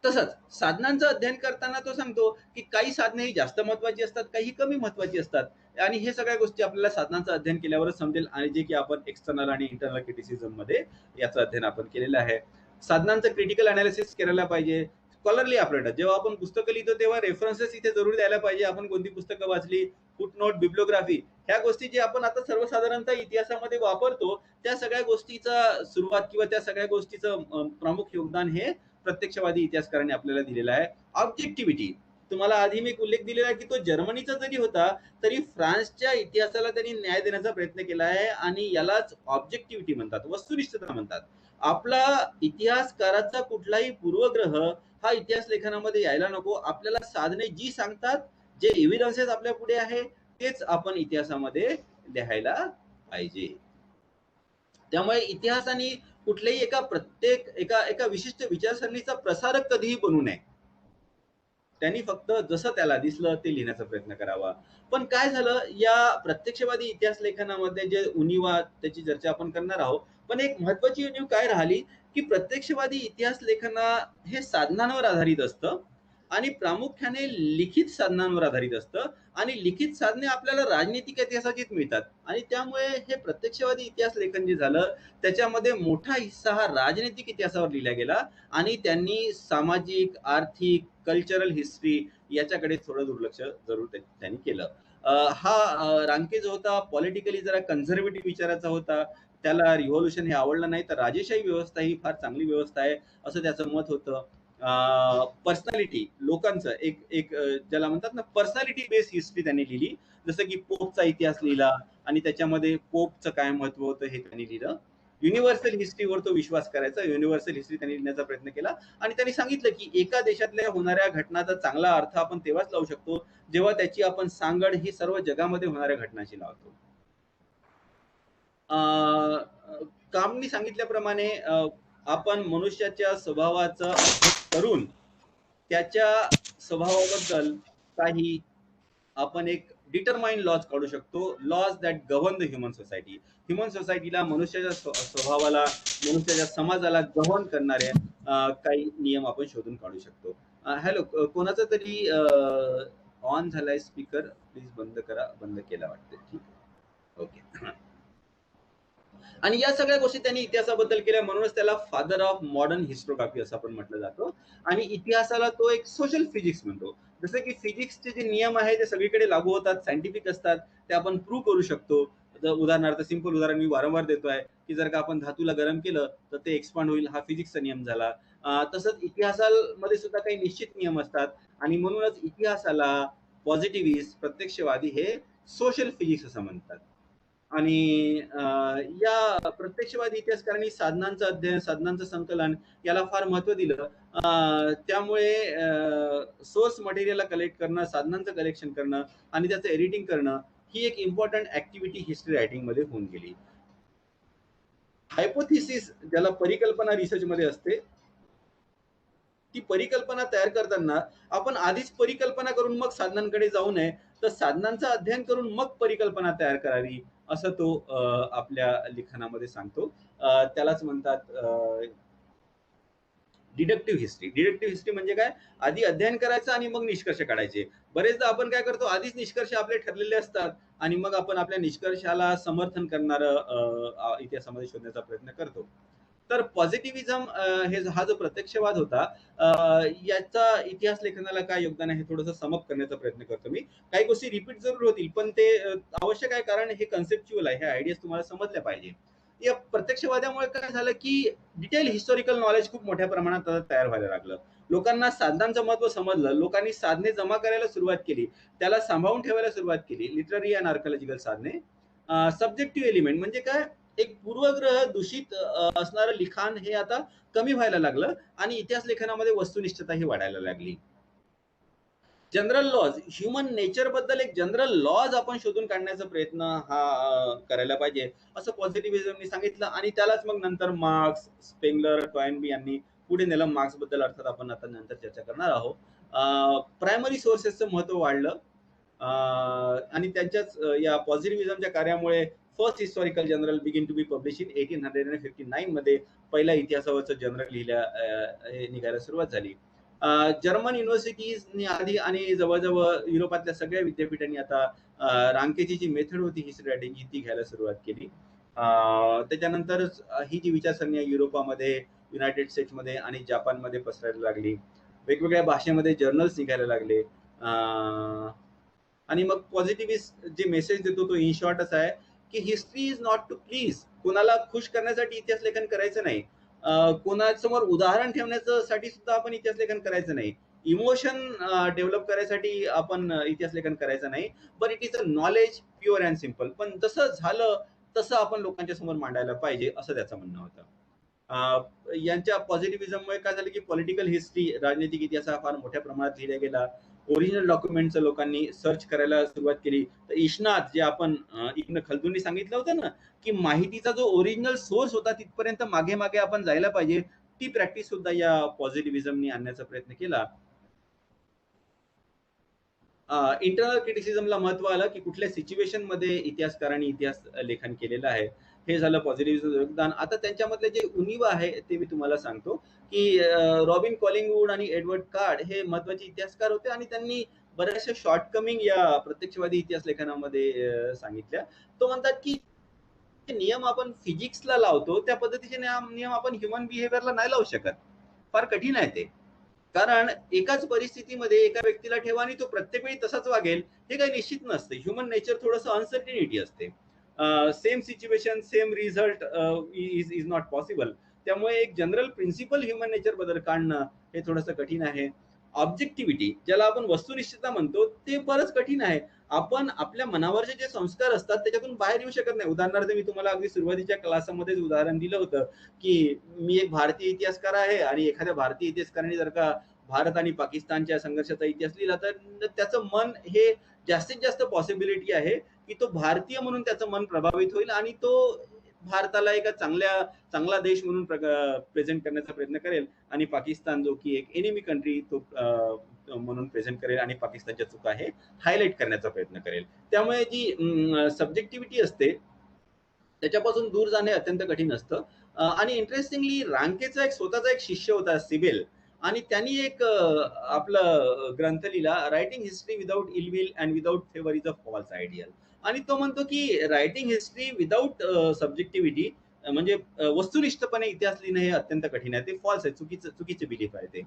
तसंच साधनांचं अध्ययन करताना तो सांगतो की काही साधने ही जास्त महत्वाची असतात, काही कमी महत्वाची असतात आणि हे सगळ्या गोष्टी आपल्याला साधनांचं अध्ययन केल्यावरच समजेल, आणि जे की आपण एक्सटर्नल आणि इंटरनल क्रिटिसिझम मध्ये याचं अध्ययन आपण केलेलं आहे. साधनांचं क्रिटिकल अनालिसिस करायला पाहिजे. स्कॉलरली ऑपरेटर, जेव्हा आपण पुस्तकं लिहितो तेव्हा रेफरन्सेस इथे जरूर द्यायला पाहिजे. आपण कोणती पुस्तकं वाचली, फुटनोट, बिब्लिओग्राफी ह्या गोष्टी जे आपण आता सर्वसाधारणतः इतिहासामध्ये वापरतो त्या सगळ्या गोष्टीचा सुरुवात किंवा त्या सगळ्या गोष्टीचं प्रमुख योगदान हे प्रत्यक्षवादी इतिहासकारांनी आपल्याला दिलेलं आहे. ऑब्जेक्टिव्हिटी, तुम्हाला आधी मी एक उल्लेख दिलेला आहे की तो जर्मनीचा जरी होता तरी फ्रान्सच्या इतिहासाला त्यांनी न्याय देण्याचा प्रयत्न केला आहे आणि यालाच ऑब्जेक्टिव्हिटी म्हणतात, वस्तुनिष्ठता म्हणतात. आपला इतिहासकाराचा कुठलाही पूर्वग्रह हा इतिहास लेखनामध्ये यायला नको. आपल्याला साधने जी सांगतात, जे एव्हिडन्सेस आपल्या पुढे आहे तेच आपण इतिहासामध्ये लिहायला पाहिजे. त्यामुळे इतिहासाने कुठल्याही एका विशिष्ट विचारसरणीचा प्रसारक कधीही बनू नये. त्यांनी फक्त जसं त्याला दिसलं ते लिहिण्याचा प्रयत्न करावा. पण काय झालं, या प्रत्यक्षवादी इतिहास लेखनामध्ये जे उणिवा त्याची चर्चा आपण करणार आहोत, पण एक महत्वाची उणीव काय राहिली की प्रत्यक्षवादी इतिहास लेखन हे साधनांवर आधारित असतं आणि प्रामुख्याने लिखित साधनांवर आधारित असतं आणि लिखित साधने आपल्याला राजनीतिक इतिहासाचीच मिळतात आणि त्यामुळे हे प्रत्यक्षवादी इतिहास लेखन जे झालं त्याच्यामध्ये मोठा हिस्सा हा राजनीतिक इतिहासावर लिहिला गेला आणि त्यांनी सामाजिक, आर्थिक, कल्चरल हिस्ट्री याच्याकडे थोडं दुर्लक्ष जरूर त्यांनी केलं. हा रांके जो होता पॉलिटिकली जरा कन्झर्वेटिव्ह विचाराचा होता. त्याला रिव्हॉल्युशन हे आवडलं नाही, तर राजेशाही व्यवस्था ही फार चांगली व्यवस्था आहे असं त्याचं मत होतं. पर्सनॅलिटी, लोकांचं एक ज्याला म्हणतात ना पर्सनॅलिटी बेस्ड हिस्ट्री त्यांनी लिहिली, जसं की पोपचा इतिहास लिहिला आणि त्याच्यामध्ये पोपचं काय महत्व होतं हे त्यांनी लिहिलं. युनिव्हर्सल हिस्ट्रीवर तो विश्वास करायचा, युनिव्हर्सल हिस्ट्री त्यांनी लिहिण्याचा प्रयत्न केला आणि त्यांनी सांगितलं की एका देशातल्या होणाऱ्या घटनाचा चांगला अर्थ आपण तेव्हाच लावू शकतो जेव्हा त्याची आपण सांगड ही सर्व जगामध्ये होणाऱ्या घटनांशी लावतो. कामनी सांगितल्याप्रमाणे आपण मनुष्याच्या स्वभावाचा अभ्यास करून त्याच्या स्वभावाबद्दल काही आपण एक डिटरमाइन लॉज काढू शकतो, laws that govern the human society. Human सोसायटीला, मनुष्याच्या स्वभावाला, मनुष्याच्या समाजाला गव्हर्न करणारे काही नियम आपण शोधून काढू शकतो. हॅलो, कोणाचा तरी ऑन झालाय स्पीकर, प्लीज बंद करा. बंद केला वाटतं, ठीक आहे, ओके. आणि या सगळ्या गोष्टी त्यांनी इतिहासाबद्दल केल्या, म्हणूनच त्याला फादर ऑफ मॉडर्न हिस्टोग्राफी असं आपण म्हटलं जातं. आणि इतिहासाला तो एक सोशल फिजिक्स म्हणतो. जसं की फिजिक्सचे जे नियम आहे ते सगळीकडे लागू होतात, सायंटिफिक असतात, ते आपण प्रूव्ह करू शकतो. उदाहरणार्थ सिंपल उदाहरण मी वारंवार देतोय की जर का आपण धातूला गरम केलं तर ते एक्सपांड होईल, हा फिजिक्सचा नियम झाला. तसंच इतिहासामध्ये सुद्धा काही निश्चित नियम असतात आणि म्हणूनच इतिहासाला पॉझिटिव्हिस्ट, प्रत्यक्षवादी हे सोशल फिजिक्स असं म्हणतात. आणि या प्रत्यक्षवादी इतिहासकारांनी साधनांचं अध्ययन, साधनांचं संकलन याला फार महत्व दिलं. त्यामुळे सोर्स मटेरियलला कलेक्ट करणं, साधनांचं कलेक्शन करणं आणि त्याचं एडिटिंग करणं ही एक इम्पॉर्टंट ऍक्टिव्हिटी हिस्ट्री रायटिंग मध्ये होऊन गेली. हायपोथिसिस, ज्याला परिकल्पना रिसर्च मध्ये असते, ती परिकल्पना तयार करताना आपण आधीच परिकल्पना करून मग साधनांकडे जाऊ नये, तर साधनांचं अध्ययन करून मग परिकल्पना तयार करावी असं तो आपल्या लिखाणामध्ये सांगतो. त्यालाच म्हणतात डिडक्टिव्ह हिस्ट्री. डिडक्टिव्ह हिस्ट्री म्हणजे काय, आधी अध्ययन करायचं आणि मग निष्कर्ष काढायचे. बरेचदा आपण काय करतो, आधीच निष्कर्ष आपले ठरलेले असतात आणि मग आपण आपल्या निष्कर्षाला समर्थन करणारं इतिहासामध्ये शोधण्याचा प्रयत्न करतो. तर पॉझिटिव्हिझम हा जो प्रत्यक्षवाद होता, याचा इतिहास लेखनाला काय योगदान आहे हे थोडंसं समअप करण्याचा प्रयत्न करतो मी. काही गोष्टी रिपीट जरूर होतील पण ते आवश्यक आहे, कारण हे कन्सेप्च्युअल आहे, हे आयडियाज तुम्हाला समजल्या पाहिजे. या प्रत्यक्षवादामुळे काय झालं की डिटेल हिस्टॉरिकल नॉलेज खूप मोठ्या प्रमाणात तयार व्हायला लागलं. लोकांना साधनांचं महत्व समजलं, लोकांनी साधने जमा करायला सुरुवात केली, त्याला सांभाळून ठेवायला सुरुवात केली, लिटररी अँड आर्किओलॉजिकल साधने. सब्जेक्टिव्ह एलिमेंट म्हणजे काय, एक पूर्वग्रह दूषित असणारं लिखाण हे आता कमी व्हायला लागलं आणि इतिहास लेखनामध्ये वस्तुनिष्ठता ही वाढायला लागली. जनरल लॉज, ह्युमन नेचर बद्दल एक जनरल लॉज आपण शोधून काढण्याचा प्रयत्न हा करायला पाहिजे असं पॉझिटिव्हिझमनी सांगितलं आणि त्यालाच मग नंतर मार्क्स, स्पेंगलर, टॉयनबी यांनी पुढे नेलं. मार्क्स बद्दल अर्थात आपण आता नंतर चर्चा करणार आहोत. प्रायमरी सोर्सेसचं महत्व वाढलं आणि त्यांच्याच या पॉझिटिव्हिझमच्या कार्यामुळे first historical journal begin to be publish in 1859 मध्ये पहिल्या इतिहासावरचं जर्नल निघायला सुरुवात झाली. जर्मन युनिव्हर्सिटीजनी आधी आणि जवळजवळ युरोपातल्या सगळ्या विद्यापीठांनी आता रांकेची जी मेथड होती हिस्ट्री रायटिंगची ती घ्यायला सुरुवात केली. त्याच्यानंतर ही जी विचारसरणी आहे युरोपामध्ये, युनायटेड स्टेट्समध्ये आणि जपानमध्ये पसरायला लागली. वेगवेगळ्या भाषेमध्ये जर्नल्स निघायला लागले. आणि मग पॉझिटिव्हिस्ट जे मेसेज देतो तो इन शॉर्ट असा आहे की history is not to please. कोणाला खुश करण्यासाठी इतिहास लेखन करायचं नाही. कोणासमोर उदाहरण ठेवण्यासाठी सुद्धा आपण इतिहास लेखन करायचं नाही. इमोशन डेव्हलप करायसाठी आपण इतिहास लेखन करायचं नाही. But it is a knowledge pure and simple. पण जसं झालं तसं आपण लोकांच्या समोर मांडायला पाहिजे असं त्याचं म्हणणं होतं. यांच्या पॉझिटिव्हिझममुळे काय झालं की पॉलिटिकल हिस्ट्री, राजनैतिक इतिहास हा फार मोठ्या प्रमाणात लिहिला गेला. ओरिजिनल डॉक्युमेंटचं लोकांनी सर्च करायला सुरुवात केली. तर इशनात जे आपण इब्न खल्दूननी सांगितलं होतं ना की माहितीचा जो ओरिजिनल सोर्स होता तिथपर्यंत मागे मागे आपण जायला पाहिजे, ती प्रॅक्टिस सुद्धा या पॉझिटिव्हिझमनी आणण्याचा प्रयत्न केला. इंटरनल क्रिटिसिझमला महत्व आलं की कुठल्या सिच्युएशन मध्ये इतिहासकारांनी इतिहास लेखन केलेलं आहे. हे झालं पॉझिटिव्ह योगदान. आता त्यांच्यामधले जे उणीव आहे ते मी तुम्हाला सांगतो की रॉबिन कॉलिंगवूड आणि एडवर्ड कार्ड हे महत्वाचे इतिहासकार होते आणि त्यांनी बऱ्याचशा शॉर्टकमिंग या प्रत्यक्षवादी इतिहास लेखनामध्ये सांगितल्या. तो म्हणतात की नियम आपण फिजिक्सला लावतो त्या पद्धतीचे नियम आपण ह्युमन बिहेवियरला नाही लावू शकत. फार कठीण आहे ते. कारण एकाच परिस्थितीमध्ये एका व्यक्तीला ठेवा आणि तो प्रत्येक वेळी तसाच वागेल हे काही निश्चित नसते. ह्युमन नेचर थोडंसं अनसर्टिनिटी असते. Same situation same result is not possible. त्यामुळे एक जनरल प्रिन्सिपल ह्युमन नेचर बद्दल काढणं हे थोडंसं कठीण आहे. ऑब्जेक्टिव्हिटी ज्याला आपण वस्तुनिष्ठता म्हणतो ते बरंच कठीण आहे. आपण आपल्या मनावरचे जे संस्कार असतात त्याच्यातून बाहेर येऊ शकत नाही. उदाहरणार्थ मी तुम्हाला अगदी सुरुवातीच्या क्लासमध्येच उदाहरण दिलं होतं की मी एक भारतीय इतिहासकार आहे आणि एखाद्या भारतीय इतिहासकाराने जर का भारत आणि पाकिस्तानच्या संघर्षाचा इतिहास लिहिला तर त्याचं मन हे जास्तीत जास्त पॉसिबिलिटी आहे की तो भारतीय म्हणून त्याचं मन प्रभावित होईल आणि तो भारताला एका चांगला देश म्हणून प्रेझेंट करण्याचा प्रयत्न करेल आणि पाकिस्तान जो की एक एनिमी कंट्री तो म्हणून प्रेझेंट करेल आणि पाकिस्तानच्या चुका हे हायलाइट करण्याचा प्रयत्न करेल. त्यामुळे जी सब्जेक्टिव्हिटी असते त्याच्यापासून दूर जाणे अत्यंत कठीण असतं. आणि इंटरेस्टिंगली रांकेचा एक स्वतःचा एक शिष्य होता सिबेल आणि त्यांनी एक आपलं ग्रंथ लिहिला, writing history without ill will and without favour is a false ideal. आणि तो म्हणतो की रायटिंग हिस्ट्री विदाऊट सब्जेक्टिव्हिटी म्हणजे वस्तुनिष्ठपणे इतिहास लिहिणं हे अत्यंत कठीण आहे. ते फॉल्स आहे, चुकीचे बिलीफ आहे ते.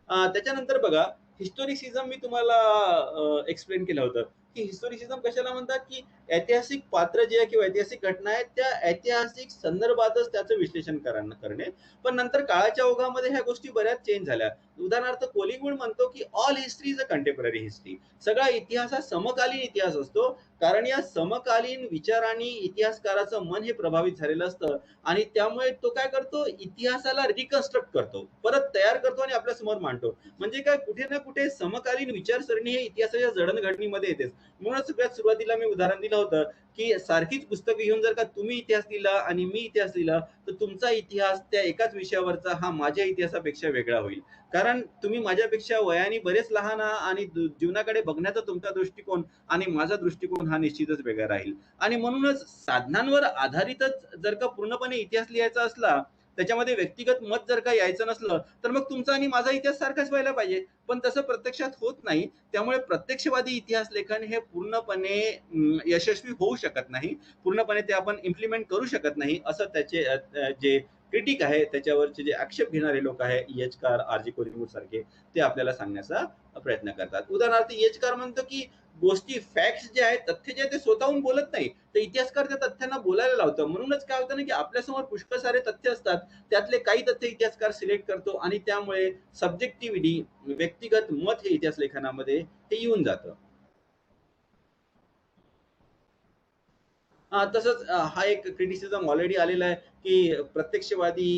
त्याच्यानंतर बघा हिस्टोरिसिझम मी तुम्हाला एक्सप्लेन केलं होतं की हिस्टोरिसिझम कशाला म्हणतात की ऐतिहासिक पात्र जे आहे किंवा ऐतिहासिक घटना आहेत त्या ऐतिहासिक संदर्भातच त्याचं विश्लेषण करणे. पण नंतर काळाच्या ओघामध्ये ह्या गोष्टी बऱ्याच चेंज झाल्या. उदाहरणार्थ कोलिंगवूड म्हणतो की all history is a contemporary history. सगळा इतिहास हा समकालीन इतिहास असतो कारण या समकालीन विचारांनी इतिहासकाराचं मन हे प्रभावित झालेलं असतं आणि त्यामुळे तो काय करतो इतिहासाला रिकन्स्ट्रक्ट करतो, परत तयार करतो आणि आपल्या समोर मांडतो. म्हणजे काय कुठे ना कुठे समकालीन विचारसरणी हे इतिहासाच्या जडणघडणीमध्ये येतेच. म्हणूनच सगळ्यात सुरुवातीला मी उदाहरण दिलं होतं की सारखीच पुस्तकं घेऊन जर का तुम्ही इतिहास लिहिला आणि मी इतिहास लिहिला तर तुमचा इतिहास त्या एकाच विषयावरचा हा माझ्या इतिहासापेक्षा वेगळा होईल. कारण तुम्ही माझ्यापेक्षा वयाने बरेच लहान आणि जीवनाकडे बघण्याचा तुमचा दृष्टिकोन आणि माझा दृष्टिकोन हा निश्चितच वेगळा राहील. आणि म्हणूनच साधनांवर आधारितच जर का पूर्णपणे इतिहास लिहायचा असला त्याच्यामध्ये व्यक्तिगत मत जर का यायचं नसलं तर मग तुमचा आणि माझा इतिहास सारखाच व्हायला पाहिजे. पण तसं प्रत्यक्षात होत नाही. त्यामुळे प्रत्यक्षवादी इतिहास लेखन हे पूर्णपणे यशस्वी होऊ शकत नाही. पूर्णपणे ते आपण इम्प्लिमेंट करू शकत नाही असं त्याचे जे क्रिटिक आहे त्याच्यावरचे जे आक्षेप घेणारे लोक आहे इयचकार, आर.जी. कोलिंगवूड सारखे ते आपल्याला सांगण्याचा प्रयत्न करतात. उदाहरणार्थ इयचकार म्हणतो की गोष्टी फॅक्ट्स जे आहेत तथ्य जे ते स्वतःहून बोलत नाही तर इतिहासकार त्या तथ्यांना बोलायला लावतं. म्हणूनच काय होतं ना की आपल्यासमोर पुष्कळ सारे तथ्य असतात त्यातले काही तथ्य इतिहासकार सिलेक्ट करतो आणि त्यामुळे सब्जेक्टिव्हिटी व्यक्तिगत मत हे इतिहास लेखनामध्ये हे येऊन जातं. तसंच हा एक क्रिटिसिझम ऑलरेडी आलेला आहे की प्रत्यक्षवादी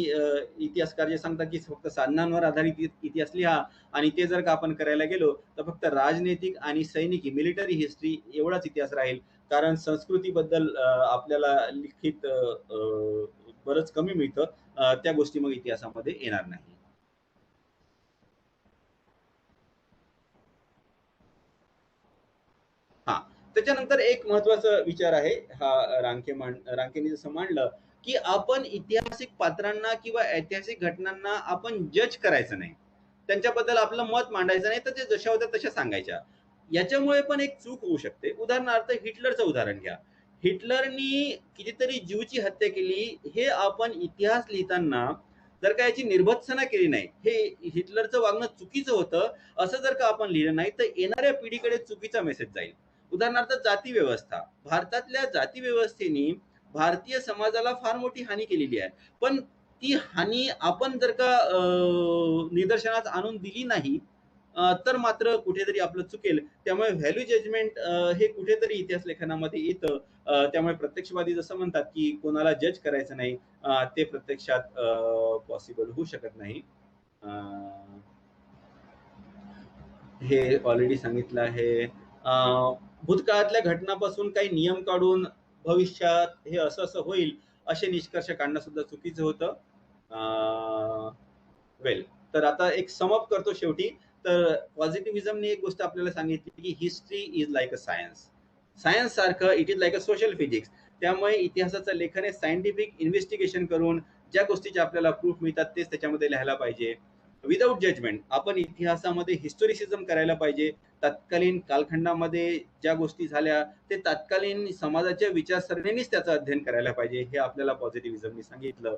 इतिहासकार जे सांगतात की फक्त साधनांवर आधारित इतिहास लिहा आणि ते जर का आपण करायला गेलो तर फक्त राजनैतिक आणि सैनिकी मिलिटरी हिस्ट्री एवढाच इतिहास राहील. कारण संस्कृतीबद्दल आपल्याला लिखित बरंच कमी मिळतं. त्या गोष्टी मग इतिहासामध्ये येणार नाही. हां. त्याच्यानंतर एक महत्वाचा विचार आहे हा रांकेने जसं मांडलं, की आपण ऐतिहासिक पात्रांना किंवा ऐतिहासिक घटनांना आपण जज करायचं नाही. त्यांच्याबद्दल आपलं मत मांडायचं नाही, तर ते जशा होत्या तशा सांगायच्या. याच्यामुळे पण एक चूक होऊ शकते. उदाहरणार्थ हिटलरचं उदाहरण घ्या. हिटलरनी कितीतरी ज्यूची हत्या केली, हे आपण इतिहास लिहिताना जर का याची निर्भत्सना केली नाही, हे हिटलरचं वागणं चुकीचं होतं, असं जर का आपण लिहिलं नाही, तर येणाऱ्या पिढीकडे चुकीचा मेसेज जाईल. उदाहरणार्थ जाती व्यवस्था. भारतातल्या जाती व्यवस्थेने भारतीय समाजाला फार मोठी हानी केलेली आहे. पण ती हानी आपण जर का निदर्शनास आणून दिली नाही, तर मात्र कुठेतरी आपलं चुकेल. त्यामुळे व्हॅल्यू जजमेंट हे कुठेतरी इतिहास लेखनामध्ये येतं. त्यामुळे प्रत्यक्षवादी जसं म्हणतात, की कोणाला जज करायचं नाही, ते प्रत्यक्षात पॉसिबल होऊ शकत नाही. हे ऑलरेडी सांगितलं आहे. भूतकाळातल्या घटनापासून काही नियम काढून भविष्यात हे असं होईल असे निष्कर्ष काढणं सुद्धा चुकीचं होतं. वेल, तर आता एक समअप करतो शेवटी. तर पॉझिटिव्हिजमने एक गोष्ट आपल्याला सांगितली की history is like a science. Science सारखं it is like a social physics. त्यामुळे इतिहासाचं लेखन हे सायंटिफिक इन्व्हेस्टिगेशन करून ज्या गोष्टीचे आपल्याला प्रूफ मिळतात तेच त्याच्यामध्ये लिहायला पाहिजे. विदाउट जजमेंट आपण इतिहासामध्ये हिस्टोरिसिझम करायला पाहिजे. तत्कालीन कालखंडामध्ये ज्या गोष्टी झाल्या ते तत्कालीन समाजाच्या विचारसरणीनेच त्याचं अध्ययन करायला पाहिजे, हे आपल्याला पॉझिटिव्हिजमने सांगितलं.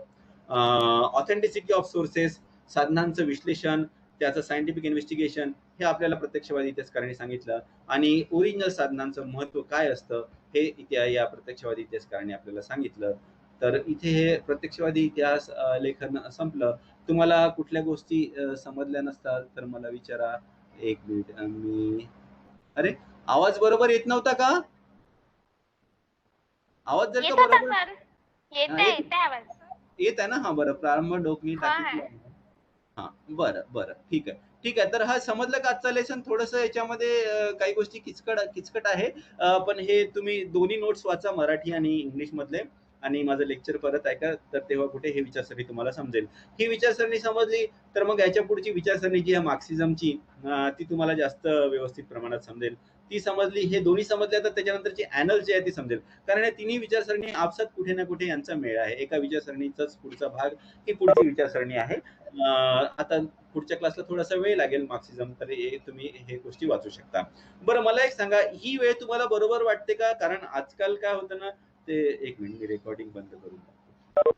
ऑथेंटिसिटी ऑफ सोर्सेस, साधनांचं विश्लेषण, त्याचं सायंटिफिक इन्व्हेस्टिगेशन हे आपल्याला प्रत्यक्षवादी इतिहासकारांनी सांगितलं. आणि ओरिजिनल साधनांचं महत्व काय असतं हे या प्रत्यक्षवादी इतिहासकारांनी आपल्याला सांगितलं. तर इथे हे प्रत्यक्षवादी इतिहास लेखन संपलं. तुम्हाला कुठल्या गोष्टी समजल्या नसतात तर मला विचारा. एक मिनिट. अरे, आवाज बरोबर येत नव्हता का? आवाज जर का बरोबर येत आहे ना? हा, बरं. प्रारंभ डोकणी टाकी. हा, बरं ठीक आहे. तर हा समजलं का आजचा लेसन? थोडस याच्यामध्ये काही गोष्टी किचकट आहे, पण हे तुम्ही दोन्ही नोट्स वाचा, मराठी आणि इंग्लिश मधले, आणि माझं लेक्चर परत ऐका, तर तेव्हा कुठे हे विचारसरणी तुम्हाला समजेल. ही विचारसरणी समजली तर मग याच्या पुढची विचारसरणी जी आहे मार्क्सिझमची, ती तुम्हाला जास्त व्यवस्थित प्रमाणात समजेल. ती समजली, हे दोन्ही समजले, तर त्याच्यानंतरची ॲनल जी आहे ती समजेल. कारण या तिन्ही विचारसरणी आपसात कुठे ना कुठे यांचा मेळ आहे. एका विचारसरणीचाच पुढचा भाग ही पुढची विचारसरणी आहे. आता पुढच्या क्लासला थोडासा वेळ लागेल मार्क्सिझम, तर तुम्ही हे गोष्टी वाचू शकता. बरं, मला एक सांगा, ही वेळ तुम्हाला बरोबर वाटते का? कारण आजकाल काय होतं ना, ते एक मिनिट, मी रेकॉर्डिंग बंद करून टाकतो.